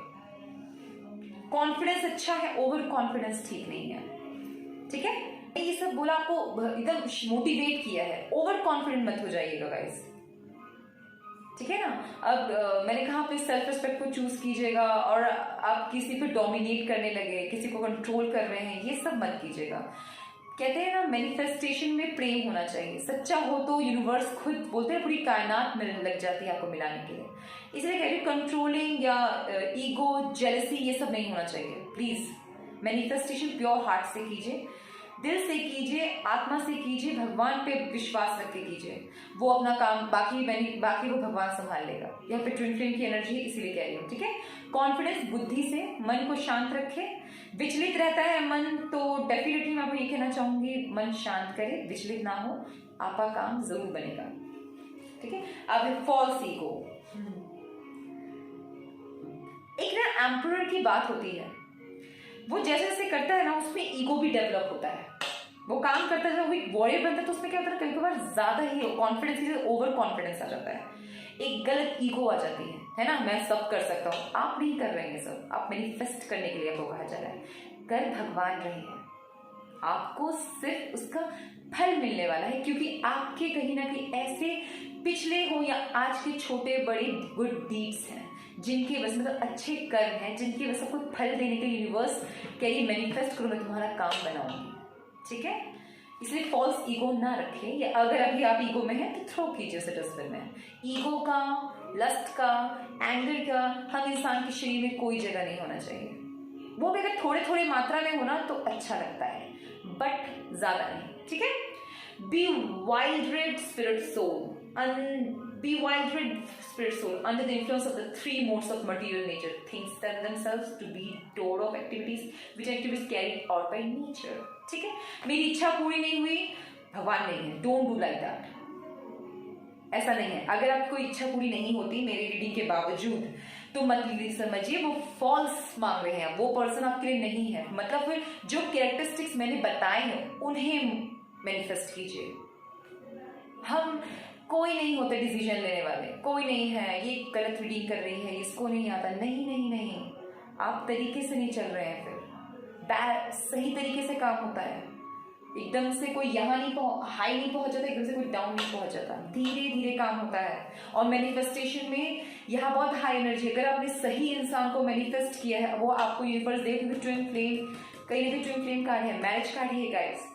कॉन्फिडेंस अच्छा है, ओवर कॉन्फिडेंस ठीक नहीं है, ठीक है? ये सब बोला आपको एकदम मोटिवेट किया है, ओवर कॉन्फिडेंट मत हो जाइएगा गाइस, ठीक है ना? अब मैंने कहा अपने सेल्फ रिस्पेक्ट को चूज कीजिएगा और आप किसी पे डोमिनेट करने लगे, किसी को कंट्रोल कर रहे हैं, ये सब मत कीजिएगा। कहते हैं ना मैनिफेस्टेशन में प्रेम होना चाहिए, सच्चा हो तो यूनिवर्स खुद बोलते हैं पूरी कायनात मिलने लग जाती है आपको मिलाने के लिए। इसलिए कह रही हूँ कंट्रोलिंग या ईगो, जेलसी, ये सब नहीं होना चाहिए प्लीज। मैनिफेस्टेशन प्योर हार्ट से कीजिए, दिल से कीजिए, आत्मा से कीजिए, भगवान पे विश्वास रख के कीजिए। वो अपना काम बाकी वो भगवान संभाल लेगा। यहाँ पे ट्विन फ्लेम की एनर्जी है इसीलिए कह रही हूँ, ठीक है? कॉन्फिडेंस, बुद्धि से मन को शांत रखे। विचलित रहता है मन तो डेफिनेटली मैं आपको ये कहना चाहूंगी मन शांत करे, विचलित ना हो, आपका काम जरूर बनेगा, ठीक है? अब फॉल्स ईगो, एक ना एम्परर की बात होती है, वो जैसे जैसे करता है ना उसमें ईगो भी डेवलप होता है। वो काम करता है, जब वो एक वॉरियर बनता है तो उसमें क्या होता है कभी कभार ज्यादा ही कॉन्फिडेंस की ओवर कॉन्फिडेंस आ जाता है, एक गलत ईगो आ जाती है ना? मैं सब कर सकता हूँ, आप नहीं कर रहे हैं सब, आप मैनिफेस्ट करने के लिए आपको कहा जा रहा है। कर भगवान रहे हैं, आपको सिर्फ उसका फल मिलने वाला है, क्योंकि आपके कहीं ना कहीं ऐसे पिछले हो या आज के छोटे बड़े गुड डीड्स हैं जिनकी वजह से, मतलब अच्छे कर्म हैं जिनकी वजह से आपको फल देने के यूनिवर्स कह रही मैनिफेस्ट करो, मैं तुम्हारा काम बनाऊंगी, ठीक है? इसलिए फॉल्स ईगो ना रखें, या अगर अभी आप ईगो में हैं तो थ्रो कीजिए उसे डस्टबिन में। ईगो का, लस्ट का, एंगर का हम इंसान के शरीर में कोई जगह नहीं होना चाहिए। वो भी अगर थोड़े थोड़े मात्रा में होना तो अच्छा लगता है, बट ज्यादा नहीं, ठीक है? Be wild spirit soul, be wild-red spirit soul under the influence of the three modes of material nature. Things tend themselves to be door of activities which activities carried out by nature. ठीक है? मेरी इच्छा पूरी नहीं हुई, भगवान नहीं है, डोंट डू लाइक दैट। ऐसा नहीं है। अगर आपको इच्छा पूरी नहीं होती मेरी रीडिंग के बावजूद तो मत समझिए वो फॉल्स मांग रहे हैं, वो पर्सन आपके लिए नहीं है। मतलब फिर जो कैरेक्टरिस्टिक्स मैंने बताए हैं उन्हें मैनिफेस्ट कीजिए। हम कोई नहीं होते डिसीजन लेने वाले, कोई नहीं है ये गलत रीडिंग कर रही है, इसको नहीं आता, नहीं नहीं नहीं, आप तरीके से नहीं चल रहे हैं, फिर सही तरीके से काम होता है। एकदम से कोई यहाँ नहीं हाई नहीं पहुंच जाता, एकदम से कोई डाउन नहीं पहुंच जाता, धीरे धीरे काम होता है। और मैनिफेस्टेशन में यहाँ बहुत हाई एनर्जी, अगर आपने सही इंसान को मैनिफेस्ट किया है वो आपको यूनिवर्स दे, क्योंकि ट्विन फ्लेम कहीं ना कहीं ट्विन फ्लेम कार्ड है, मैरिज कार्ड ही है गाइस।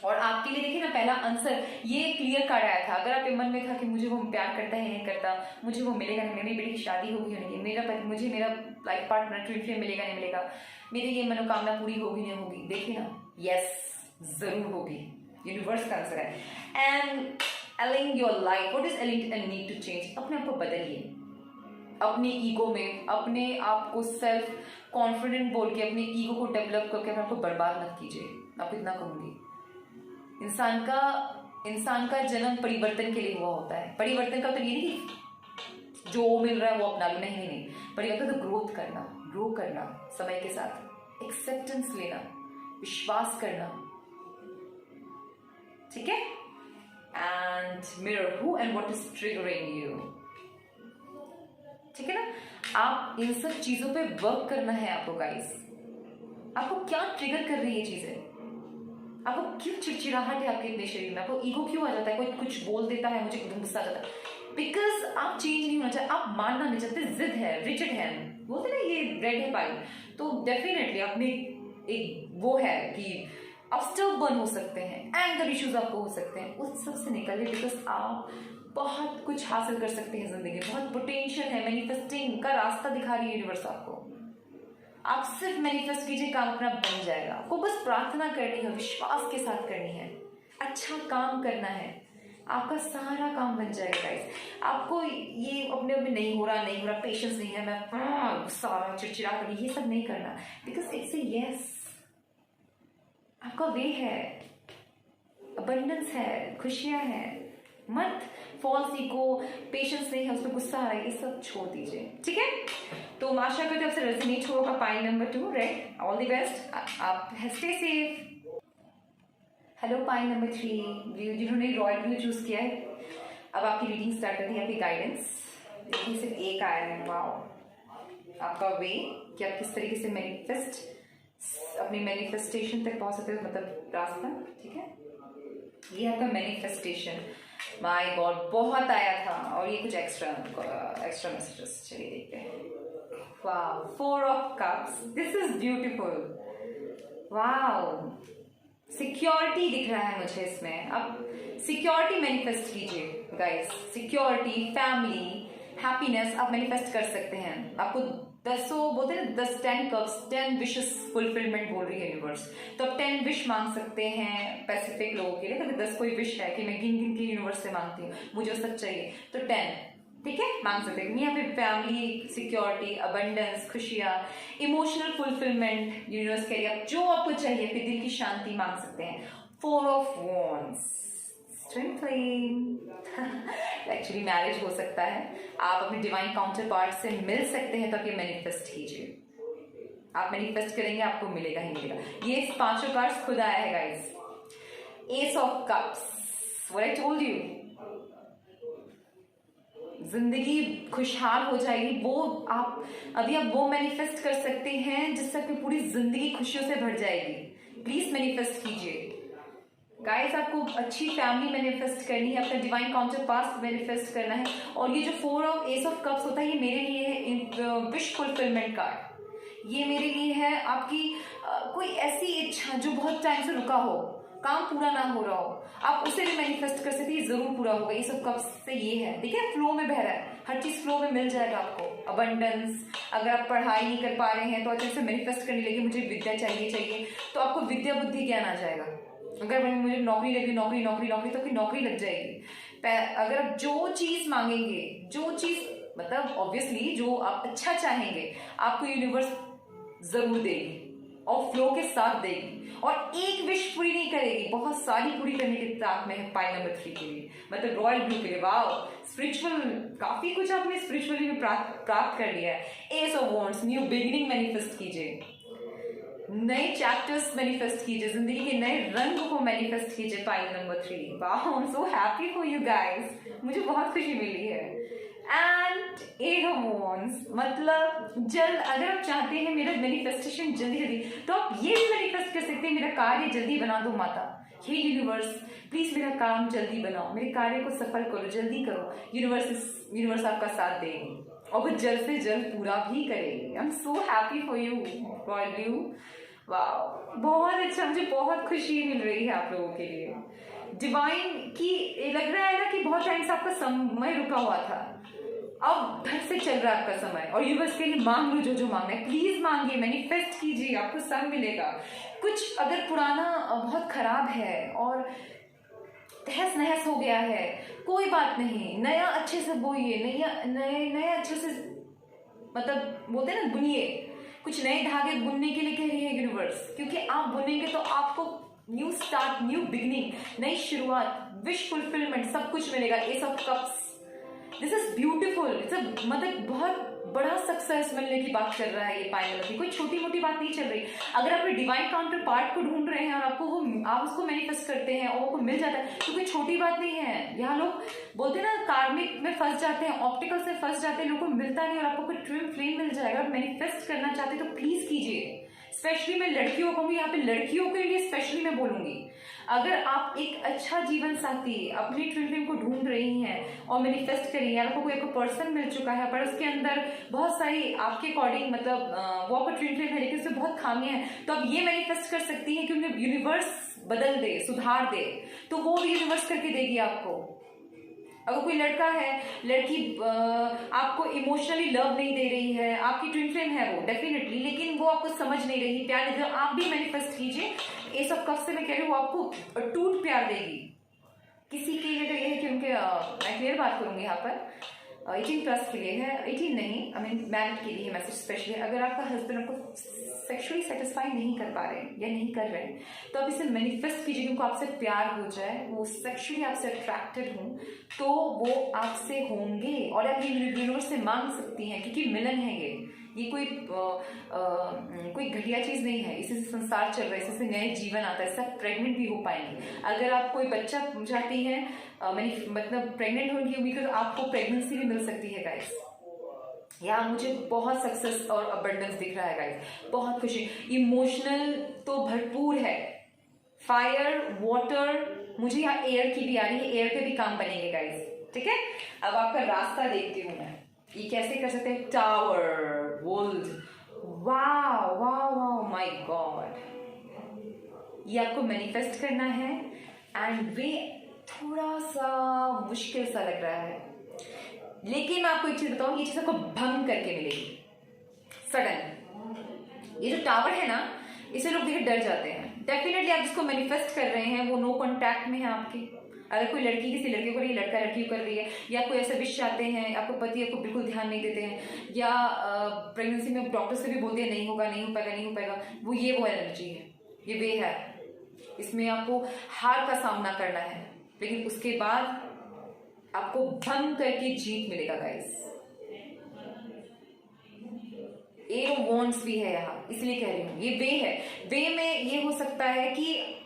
और आपके लिए देखिए ना पहला आंसर ये क्लियर कार्ड आया था। अगर आपके मन में था कि मुझे वो प्यार करता है नहीं करता, मुझे वो मिलेगा नहीं, मेरी बेटी की शादी होगी नहीं, मुझे मेरा लाइफ पार्टनर ट्विन फ्लेम मिलेगा नहीं मिलेगा, मेरी ये मनोकामना पूरी होगी नहीं होगी, देखिए ना, यस जरूर होगी, यूनिवर्स का आंसर है। And aligning your life, what is aligning and need to change, अपने आप को बदलिए, अपने ईगो में अपने आप को सेल्फ कॉन्फिडेंट बोल के अपने ईगो को डेवलप करके अपने आप को बर्बाद मत कीजिए। आप इतना कहूंगी, इंसान का जन्म परिवर्तन के लिए हुआ होता है। परिवर्तन का मतलब ये नहीं कि जो मिल रहा है वो अपना लो, नहीं नहीं नहीं, परिवर्तन तो ग्रोथ करना, ग्रो करना समय के साथ, एक्सेप्टेंस लेना, विश्वास करना, ठीक है? And mirror who and what is triggering you, ठीक है ना? आप इन सब चीजों पे वर्क करना है आपको गाइस। आपको क्या ट्रिगर कर रही है चीजें, आपको क्यों चिड़चिड़ाहट है आपके इतने शरीर में, आपको ईगो क्यों आ जाता है, कोई कुछ बोल देता है मुझे एकदम गुस्सा आ जाता है, बिकॉज आप चेंज नहीं होना चाहते, आप मानना नहीं चाहते, जिद है, रिजिड है, बोलते ना ये रेड है पाइल। तो डेफिनेटली आप में एक वो है कि आप स्टर्बन हो सकते हैं, एंगर इश्यूज आपको हो सकते हैं, उस सब से निकलिए, बिकॉज आप बहुत कुछ हासिल कर सकते हैं जिंदगी में, बहुत पोटेंशियल है, मैनिफेस्टिंग का रास्ता दिखा रही है यूनिवर्स आपको। आप सिर्फ मैनिफेस्ट कीजिए, काम अपना बन जाएगा। आपको बस प्रार्थना करनी है, विश्वास के साथ करनी है, अच्छा काम करना है, आपका सारा काम बन जाएगा गाइस। आपको ये अपने में नहीं हो रहा, पेशेंस नहीं है, मैं गुस्सा आ रहा, चिड़चिड़ा कर रही, ये सब नहीं करना, बिकॉज इट्स ए यस। आपका वे है, अबंडेंस है, खुशियां हैं, मत फॉल्स ईगो, पेशेंस नहीं है, उसमें गुस्सा आ रहा है, ये सब छोड़ दीजिए, ठीक है। तो आशा करते हैं आपसे रेजोनेट होगा pile number 2 red. All the best, आप stay safe. Hello pile number 3 जिन्होंने रॉयल ब्लू चूज किया है, अब आपकी रीडिंग स्टार्ट करती है, आपकी गाइडेंस। देखिए सिर्फ एक आया है, वाओ। आपका वे कि आप किस तरीके से मैनिफेस्ट अपनी मैनिफेस्टेशन तक पहुंच सकते हो, मतलब रास्ता, ठीक है। ये आपका मैनिफेस्टेशन, माय गॉड बहुत आया था, और ये कुछ एक्स्ट्रा मैसेजेस, चलिए देखते हैं। Wow, 4 of cups, this is beautiful. Wow, security दिख रहा है मुझे इसमें। अब सिक्योरिटी मैनिफेस्ट कीजिए गाइस, सिक्योरिटी, फैमिली, हैप्पीनेस आप मैनिफेस्ट कर सकते हैं। आपको 10 बोलते हैं 10 कप्स, 10 विशेस फुलफिलमेंट बोल रही है यूनिवर्स, तो आप 10 विश मांग सकते हैं स्पेसिफिक लोगों के लिए। कभी 10 कोई विश है कि मैं गिन गिन के यूनिवर्स से मांगती हूँ, मुझे वो सब चाहिए, तो 10, ठीक है, मांग सकते हैं। यहाँ पे फैमिली, सिक्योरिटी, अबंडेंस, खुशियाँ, इमोशनल फुलफिलमेंट, यूनिवर्स के लिए जो आपको चाहिए, फिर दिल की शांति मांग सकते हैं। 4 of wands, twin flame, actually marriage हो सकता है, आप अपने डिवाइन काउंटर पार्ट से मिल सकते हैं, तो आप ये मैनिफेस्ट कीजिए। आप मैनिफेस्ट करेंगे, आपको मिलेगा ही मिलेगा। ये 5 कार्ड्स खुद आया है guys. S of cups, what I told you, जिंदगी खुशहाल हो जाएगी। वो आप अभी आप वो मैनिफेस्ट कर सकते हैं जिससे आपकी पूरी जिंदगी खुशियों से भर जाएगी। प्लीज मैनिफेस्ट कीजिए गाइस। आपको अच्छी फैमिली मैनिफेस्ट करनी है, अपना डिवाइन काउंटर पास्ट मैनिफेस्ट करना है। और ये जो 4 ऑफ एस ऑफ कप्स होता है, ये मेरे लिए है विश फुलफिलमेंट कार्ड। ये मेरे लिए है आपकी कोई ऐसी इच्छा जो बहुत टाइम से रुका हो, काम पूरा ना हो रहा हो, आप उसे भी मैनिफेस्ट कर सकते हैं, जरूर पूरा होगा। ये सब कप्स से ये है, देखिए फ्लो में बह रहा है, हर चीज फ्लो में मिल जाएगा आपको। अबंडेंस, अगर आप पढ़ाई नहीं कर पा रहे हैं तो अच्छे से मैनिफेस्ट करने लगे, मुझे विद्या चाहिए, तो आपको विद्या बुद्धि ज्ञान आ जाएगा। अगर मुझे नौकरी लगी, नौकरी तो आपकी नौकरी लग जाएगी। अगर आप जो चीज मांगेंगे, जो चीज मतलब ऑब्वियसली जो आप अच्छा चाहेंगे, आपको यूनिवर्स जरूर देगी और फ्लो के साथ देगी। और एक विश पूरी नहीं करेगी, बहुत सारी पूरी करने के ताक में है पाइल नंबर 3 के लिए, मतलब रॉयल ब्लू के लिए। वाओ, स्पिरिचुअल काफी कुछ आपने स्पिरिचुअली में प्राप्त कर लिया है। S of wands, new beginning manifest कीजिए, नए चैप्टर्स मैनिफेस्ट कीजिए, जिंदगी के नए रंग को मैनिफेस्ट कीजिए। Pile number 3, wow, I am so happy for you guys, मुझे बहुत खुशी मिली है। एंड 8 ऑफ वॉन्ड्स, मतलब जल्द, अगर आप चाहते हैं मेरा मैनिफेस्टेशन जल्दी, तो आप ये भी मैनिफेस्ट कर सकते हैं, मेरा कार्य जल्दी बना दो माता। हे यूनिवर्स, प्लीज मेरा काम जल्दी बनाओ, मेरे कार्य को सफल करो, जल्दी करो। यूनिवर्स आपका साथ देगी और वो जल्द से जल्द पूरा भी करेगी। I am so happy for you royal blue. वाह, बहुत अच्छा, मुझे बहुत खुशी मिल रही है आप लोगों के लिए। डिवाइन की लग रहा है ना कि बहुत टाइम से आपका समय रुका हुआ था, अब घर से चल रहा है आपका समय, और यूनिवर्स के लिए मांग लो जो मांगना है, प्लीज मांगिए, मैनिफेस्ट कीजिए, आपको सब मिलेगा। कुछ अगर पुराना बहुत खराब है और तहस नहस हो गया है, कोई बात नहीं, नया अच्छे से बोइए, नया अच्छे से, मतलब बोलते हैं ना, बुनिए। कुछ नए धागे बुनने के लिए कह रही है यूनिवर्स, क्योंकि आप बुनेंगे तो आपको न्यू स्टार्ट, न्यू बिगिनिंग, नई शुरुआत, विश फुलफिलमेंट, सब कुछ मिलेगा। S of cups, this is beautiful, it's मतलब बहुत बड़ा सक्सेस मिलने की बात कर रहा है ये पाइल नंबर 3, कोई छोटी मोटी बात नहीं चल रही। अगर आप डिवाइन काउंटर पार्ट को ढूंढ रहे हैं और आप उसको मैनिफेस्ट करते हैं और वो मिल जाता है, तो कोई छोटी बात नहीं है। यहाँ लोग बोलते हैं ना, कार्मिक में फंस जाते हैं, ऑप्टिकल से फंस जाते हैं, लोगों को मिलता नहीं, और आपको कोई ट्विन फ्लेम मिल जाएगा। आप मैनिफेस्ट करना चाहते हैं तो प्लीज कीजिए, स्पेशली मैं लड़कियों को कहूंगी, यहाँ पे लड़कियों के लिए स्पेशली मैं बोलूंगी, अगर आप एक अच्छा जीवन साथी अपनी ट्विन फ्लेम को ढूंढ रही हैं और मैनिफेस्ट कर रही हैं, आपको कोई एक पर्सन मिल चुका है पर उसके अंदर बहुत सारी आपके अकॉर्डिंग मतलब वो आपका ट्विन फ्लेम है लेकिन उसमें बहुत खामियां हैं, तो आप ये मैनिफेस्ट कर सकती हैं कि उन्हें यूनिवर्स बदल दे, सुधार दे, तो वो भी यूनिवर्स करके देगी आपको। अगर कोई लड़का है, लड़की आपको इमोशनली लव नहीं दे रही है, आपकी ट्विन फ्लेम है वो डेफिनेटली, लेकिन वो आपको समझ नहीं रही, प्यार नहीं दे रही, आप भी मैनिफेस्ट कीजिए। एस ऑफ कप्स से मैं कह रही हूँ वो आपको टूट प्यार देगी। किसी के लिए तो ये है कि उनके मैं क्लियर बात करूंगी यहाँ पर 18+ के लिए है, 18 नहीं, आई मीन मैरिड के लिए मैसेज स्पेशली, अगर आपका हस्बैंड आपको सेक्सुअली सेटिस्फाई नहीं कर पा रहे हैं या नहीं कर रहे हैं, तो आप इसे मैनिफेस्ट कीजिए कि उनको आपसे प्यार हो जाए, वो सेक्सुअली आपसे अट्रैक्टेड हों, तो वो आपसे होंगे और आप यूनिवर्स से मांग सकती हैं, क्योंकि मिलन है ये कोई कोई घटिया चीज नहीं है, इसी से संसार चल रहा है, इसी से नए जीवन आता है, इससे आप प्रेग्नेंट भी हो पाएंगे। अगर आप कोई बच्चा चाहती हैं मतलब प्रेग्नेंट होने की उम्मीद है, तो आपको प्रेगनेंसी भी मिल सकती है गाइस। यहाँ मुझे बहुत सक्सेस और अबंडेंस दिख रहा है गाइस, बहुत खुशी, इमोशनल तो भरपूर है, फायर वाटर, मुझे यहाँ एयर की भी आ रही है, एयर पे भी काम बनेंगे गाइस, ठीक है। अब आपका रास्ता देखती हूँ मैं, ये कैसे कर सकते हैं, टावर, वुल्फ, वाह वाह वाह, माय गॉड, ये आपको मैनिफेस्ट करना है एंड वे थोड़ा सा मुश्किल सा लग रहा है, लेकिन मैं आपको एक चीज बताऊं, ये चीज आपको भंग करके मिलेगी सडन। ये जो टावर है ना, इसे लोग देखकर डर जाते हैं, डेफिनेटली आप जिसको मैनिफेस्ट कर रहे हैं वो नो कांटेक्ट में है आपके। अगर कोई लड़की किसी लड़के को कर रही है, लड़का लड़की को कर रही है, या कोई ऐसा विश चाहते हैं, आपको पति आपको बिल्कुल ध्यान नहीं देते हैं, या प्रेगनेंसी में डॉक्टर से भी बोलते हैं नहीं होगा नहीं हो पाएगा नहीं हो पाएगा, वो एनर्जी है, ये वे है, इसमें आपको हार का सामना करना है, लेकिन उसके बाद आपको भंग करके जीत मिलेगा गाइस। एट ऑफ वॉन्ड्स भी है यहाँ, इसलिए कह रही हूँ ये वे है। वे में ये हो सकता है कि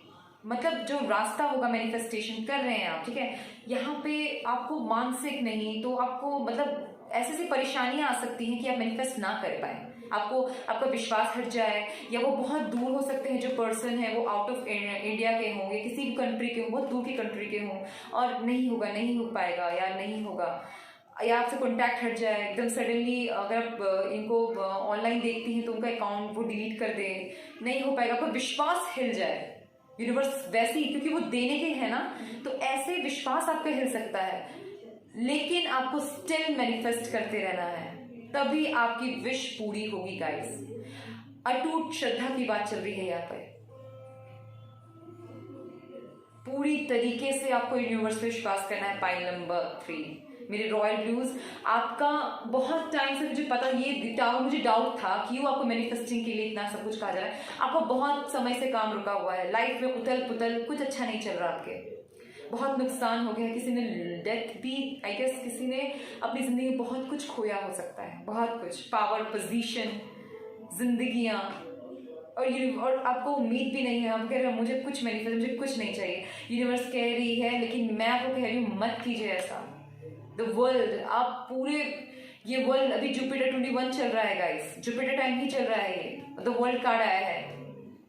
मतलब जो रास्ता होगा मैनिफेस्टेशन कर रहे हैं आप, ठीक है, यहाँ पे आपको मानसिक नहीं तो आपको मतलब ऐसी परेशानियां आ सकती हैं कि आप मैनिफेस्ट ना कर पाए, आपको आपका विश्वास हट जाए, या वो बहुत दूर हो सकते हैं, जो पर्सन है वो आउट ऑफ इंडिया के हों या किसी भी कंट्री के हों, बहुत दूर की कंट्री के हों, और नहीं होगा, नहीं हो पाएगा या नहीं होगा, या आपसे कॉन्टैक्ट हट जाए एकदम सडनली। अगर आप इनको ऑनलाइन देखती हैं तो उनका अकाउंट वो डिलीट कर दे, नहीं हो पाएगा, आपका विश्वास हिल जाए, यूनिवर्स वैसे ही, क्योंकि वो देने के है ना, तो ऐसे विश्वास आपका हिल सकता है, लेकिन आपको स्टिल मैनिफेस्ट करते रहना है, तभी आपकी विश पूरी होगी गाइस। अटूट श्रद्धा की बात चल रही है यहाँ पे, पूरी तरीके से आपको यूनिवर्स पे विश्वास करना है। पाइल नंबर 3 मेरे रॉयल ब्लूज, आपका बहुत टाइम से मुझे पता, ये टावर मुझे डाउट था क्यों आपको मैनिफेस्टिंग के लिए इतना सब कुछ कहा जा रहा है, आपको बहुत समय से काम रुका हुआ है, लाइफ में उथल पुथल, कुछ अच्छा नहीं चल रहा, आपके बहुत नुकसान हो गया, किसी ने डेथ भी, आई गेस किसी ने अपनी जिंदगी में बहुत कुछ खोया हो सकता है, बहुत कुछ, पावर, पोजीशन, जिंदगियां, और आपको उम्मीद भी नहीं है, आप कह रहे हो मुझे कुछ मैनिफेस्ट, मुझे कुछ नहीं चाहिए, यूनिवर्स कह रही है, लेकिन मैं आपको कह रही हूँ मत कीजिए ऐसा। द वर्ल्ड, आप पूरे ये वर्ल्ड, अभी जुपिटर 21 चल रहा है गाइस, जुपिटर टाइम ही चल रहा है, ये द वर्ल्ड कार्ड आया है,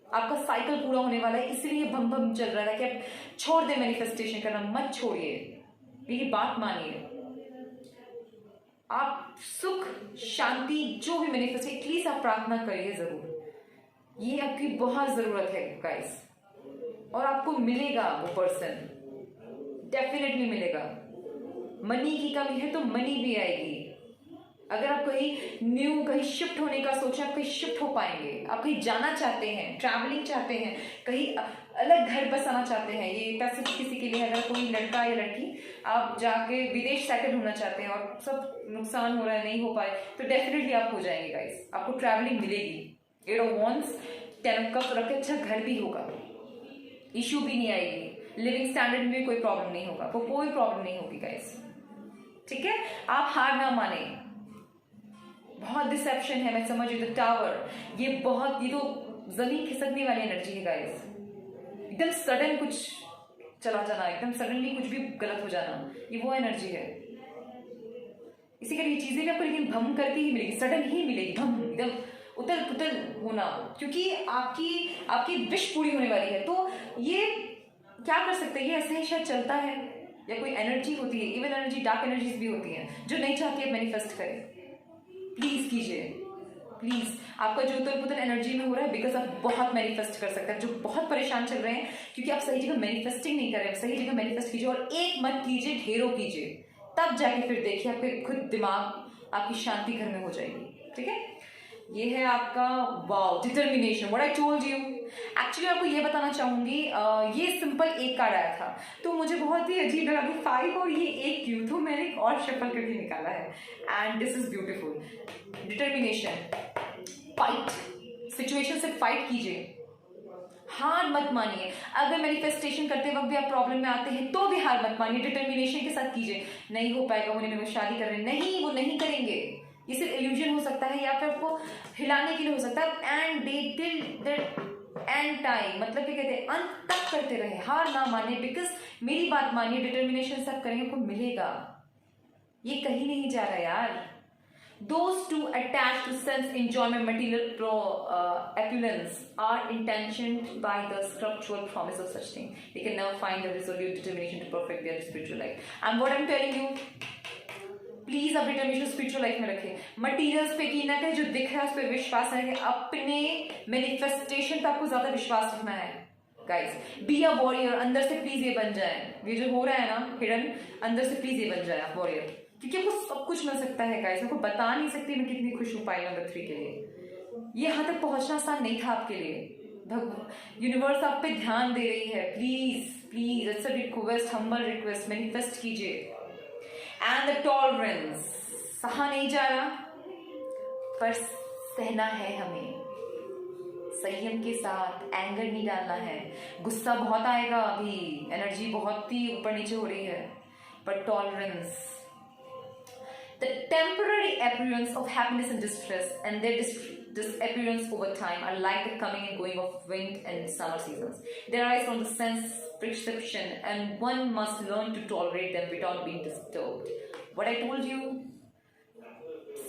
आपका साइकिल पूरा होने वाला है, इसलिए भम भम चल रहा है कि आप छोड़ दे मैनिफेस्टेशन करना, मत छोड़िए, मेरी बात मानिए, आप सुख शांति जो भी मैनिफेस्ट, एटलीस्ट आप प्रार्थना करिए जरूर, ये आपकी बहुत जरूरत है गाइस, और आपको मिलेगा वो पर्सन, डेफिनेटली मिलेगा। मनी की कमी है तो मनी भी आएगी, अगर आप कहीं न्यू कहीं शिफ्ट होने का सोचें, आप कहीं शिफ्ट हो पाएंगे, आप कहीं जाना चाहते हैं, ट्रैवलिंग चाहते हैं, कहीं अलग घर बसाना चाहते हैं, ये पैसे किसी के लिए, अगर कोई लड़का या लड़की आप जाके विदेश सेटल होना चाहते हैं और सब नुकसान हो रहा है, नहीं हो पाए, तो डेफिनेटली आप हो जाएंगे गाइस, आपको ट्रैवलिंग मिलेगी। 8 ऑफ वॉन्ड्स, 10 ऑफ कप्स रख के अच्छा घर भी होगा, इशू भी नहीं आएगी, लिविंग स्टैंडर्ड में भी कोई प्रॉब्लम नहीं होगा, वो कोई प्रॉब्लम नहीं होगी गाइस, ठीक है। आप हार ना माने, बहुत डिसेप्शन है, मैं समझ रही हूँ। द टावर, ये बहुत, ये तो जमीन खिसकने वाली एनर्जी है गाइस, एकदम सडन कुछ चला जाना, एकदम सडनली कुछ भी गलत हो जाना, ये वो एनर्जी है। इसी करके ये चीजें भी आपको लेकिन भम करके ही मिलेगी, सडन ही मिलेगी, भम, एकदम उतल पुतल होना, क्योंकि आपकी विश पूरी होने वाली है। तो ये क्या कर सकते हैं, ये ऐसे ही शायद चलता है, या कोई एनर्जी होती है, इवन एनर्जी, डार्क एनर्जीज भी होती हैं जो नहीं चाहती है मैनिफेस्ट करें। प्लीज कीजिए, प्लीज। आपका जो उतल पुतल एनर्जी में हो रहा है बिकॉज आप बहुत मैनिफेस्ट कर सकते हैं, जो बहुत परेशान चल रहे हैं क्योंकि आप सही जगह मैनिफेस्टिंग नहीं कर रहे हैं। सही जगह मैनिफेस्ट कीजिए, और एक मत कीजिए, ढेरों कीजिए, तब जाके फिर देखिए आपके खुद दिमाग, आपकी शांति घर में हो जाएगी। ठीक है, ये है आपका wow determination, what I told you. Actually आपको ये बताना चाहूंगी, ये सिंपल एक कार्ड आया था तो मुझे बहुत ही अजीब लगा कि 5 और ये 1 क्यों, तो मैंने एक और शफल करके निकाला है, and this is beautiful. Determination, fight, situation से फाइट कीजिए, हार मत मानिए। अगर मैनिफेस्टेशन करते वक्त भी आप प्रॉब्लम में आते हैं तो भी हार मत मानिए, डिटर्मिनेशन के साथ कीजिए। नहीं हो पाएगा, उन्हें शादी कर रहे हैं, नहीं, वो नहीं करेंगे, ये सिर्फ इल्यूजन हो सकता है, या फिर आपको हिलाने के लिए हो सकता है। And they till the end time, मतलब क्या कहते हैं, अंत तक करते रहे, हार ना माने। बिकॉज मेरी बात मानिए, डिटर्मिनेशन सब करेंगे, आपको मिलेगा, ये कहीं नहीं जा रहा यार। Those two attached to sense enjoyment, material opulence are intentioned by the scriptural promise of such thing. They can never find the resolute determination to perfect their spiritual life. And what I'm telling you, please आप determination spiritual life में रखें। Materials पे की ना करें, जो दिख रहा है उस पर विश्वास रखें, अपने मैनिफेस्टेशन पे आपको ज्यादा विश्वास रखना है गाइस। बी अ वॉरियर, अंदर से प्लीज ये बन जाए, ये जो हो रहा है ना हिडन, अंदर से प्लीज ये बन जाए आप वॉरियर, क्योंकि आपको सब कुछ मिल सकता है गाइस। आपको बता नहीं सकती मैं कितनी खुश हूँ पाइल नंबर 3 के लिए। ये यहाँ तक पहुंचना आसान नहीं था आपके लिए। यूनिवर्स आप पे ध्यान दे रही है, please please, it's a request, humble request, manifest कीजिए। एंड द टॉलरेंस, सहा नहीं जा रहा पर सहना है हमें, संयम के साथ, एंगर नहीं डालना है। गुस्सा बहुत आएगा, अभी एनर्जी बहुत ही ऊपर नीचे हो रही है, पर tolerance, the temporary appearance of happiness and distress, and their disappearance over time are like the coming and going of wind and summer seasons. They arise from the sense perception, and one must learn to tolerate them without being disturbed. What I told you,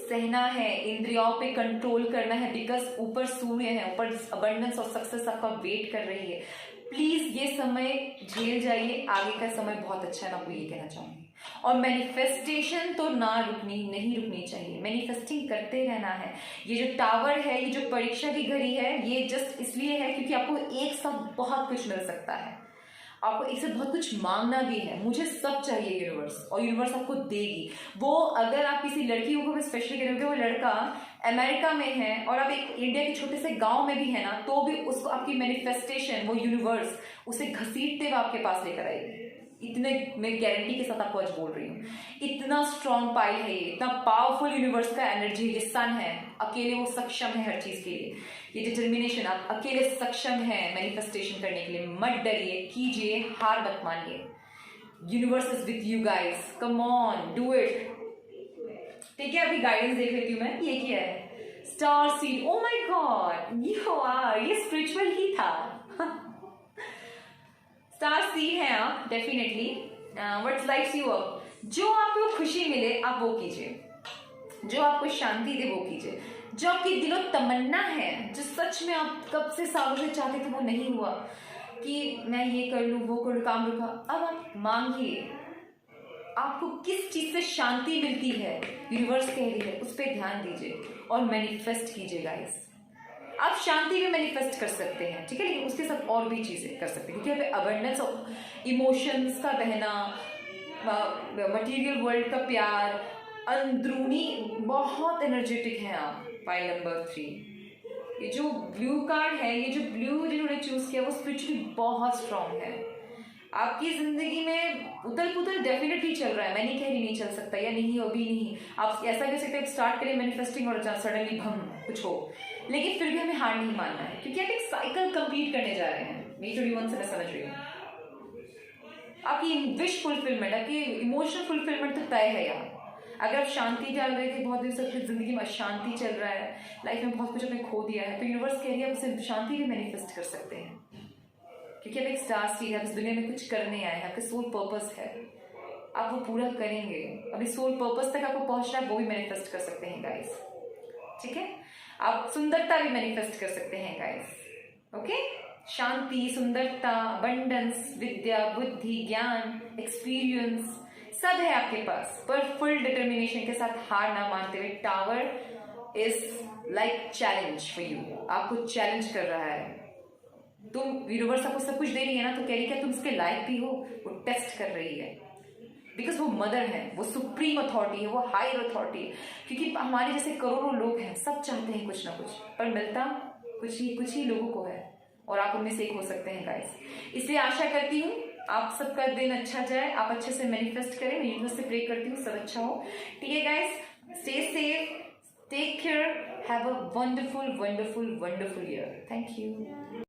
सहना है, इंद्रियों पे control करना है, because ऊपर सूर्य है, ऊपर abundance और सक्सेस आपका वेट कर रही है। प्लीज ये समय झेल जाइए, आगे का समय बहुत अच्छा है, मैं आपको ये कहना चाहूंगी। और मैनिफेस्टेशन तो नहीं रुकनी चाहिए, मैनिफेस्टिंग करते रहना है। ये जो टावर है, ये जो परीक्षा की घड़ी है, ये जस्ट इसलिए है क्योंकि आपको एक साथ बहुत कुछ मिल सकता है, आपको एक साथ बहुत कुछ मांगना भी है। मुझे सब चाहिए यूनिवर्स, और यूनिवर्स आपको देगी वो। अगर आप किसी लड़की को स्पेशली करोगे, वो लड़का अमेरिका में है और आप एक इंडिया के छोटे से गांव में भी है ना, तो भी उसको आपकी मैनिफेस्टेशन, वो यूनिवर्स उसे घसीटते हुए आपके पास लेकर आएगी। इतने मैं गारंटी के साथ आपको आज बोल रही हूँ, इतना स्ट्रॉन्ग पाइल है ये, इतना पावरफुल यूनिवर्स का एनर्जी, ये सन है, अकेले वो सक्षम है हर चीज के लिए। ये डिटर्मिनेशन, आप अकेले सक्षम है मैनिफेस्टेशन करने के लिए। मत डरिए, कीजिए, हार मत मानिए। Universe is with you guys, come on, do it. ठीक है, अभी गाइडेंस देख लेती हूँ मैं, ये क्या है, star seed. Oh my God, ये स्पिरिचुअल ही था। स्टार सीड है आप, definitely what's lights you up. जो आपको खुशी मिले आप वो कीजिए, जो आपको शांति दे वो कीजिए, जो आपकी दिलो तमन्ना है, जो सच में आप कब से सालों से चाहते थे वो नहीं हुआ, कि मैं ये कर लूं, वो कर लूं, काम रुका, अब आप मांगिए। आपको किस चीज से शांति मिलती है, यूनिवर्स कह रही है, उस पर ध्यान दीजिए और मैनिफेस्ट कीजिए गाइस। आप शांति में मैनिफेस्ट कर सकते हैं, ठीक है, लेकिन उसके साथ और भी चीजें कर सकते हैं, क्योंकि अबंडेंस ऑफ इमोशंस का बहना, मटेरियल वर्ल्ड का प्यार, अंदरूनी बहुत एनर्जेटिक हैं आप। पाइल नंबर 3, ये जो ब्लू कार्ड है, ये जो ब्लू जिन्होंने चूज किया वो स्पिरिचुअली बहुत स्ट्रांग है। आपकी जिंदगी में उतल पुतल डेफिनेटली चल रहा है, मैं नहीं कह रही नहीं चल सकता या नहीं, अभी नहीं। आप ऐसा कह सकते हैं स्टार्ट करें मैनिफेस्टिंग और सडनली भम कुछ हो, लेकिन फिर भी हमें हार नहीं मानना है, क्योंकि आप एक साइकिल कंप्लीट करने जा रहे हैं। मेजर वन से मैं समझ रही हूँ, आपकी विश फुलफिलमेंट, आपकी इमोशनल फुलफिलमेंट तो तय है यहाँ। अगर आप शांति डाल रहे थे, बहुत देर से अपनी जिंदगी में अशांति चल रहा है, लाइफ में बहुत कुछ आपने खो दिया है, तो यूनिवर्स कह रही है आप उसे शांति भी मैनिफेस्ट कर सकते हैं, क्योंकि आप एक स्टार सीड है, आप इस दुनिया में कुछ करने आए हैं, आपका सोल पर्पस है, आप वो पूरा करेंगे। अभी सोल पर्पस तक आपको पहुंचना है, वो भी मैनिफेस्ट कर सकते हैं गाइस, ठीक है। आप सुंदरता भी मैनिफेस्ट कर सकते हैं गाइस। ओके, शांति, सुंदरता, अबंडेंस, विद्या, बुद्धि, ज्ञान, एक्सपीरियंस सब है आपके पास, पर फुल डिटर्मिनेशन के साथ, हार ना मानते हुए। Tower is like challenge for you, आपको चैलेंज कर रहा है। तुम यूनिवर्स आपको सब कुछ दे रही है ना, तो कह रही है क्या तुम उसके लायक भी हो, वो टेस्ट कर रही है। बिकॉज वो मदर है, वो सुप्रीम अथॉरिटी है, वो हायर अथॉरिटी है। क्योंकि हमारे जैसे करोड़ों लोग हैं, सब चाहते हैं कुछ ना कुछ, पर मिलता कुछ ही लोगों को है, और आप उनमें से एक हो सकते हैं गाइस। इसलिए आशा करती हूँ आप सबका दिन अच्छा जाए, आप अच्छे से मैनिफेस्ट करें। मैं यूनिवर्स से प्रे करती हूँ सब अच्छा हो। ठीक है guys, stay safe, take care, have a wonderful wonderful wonderful year. Thank you.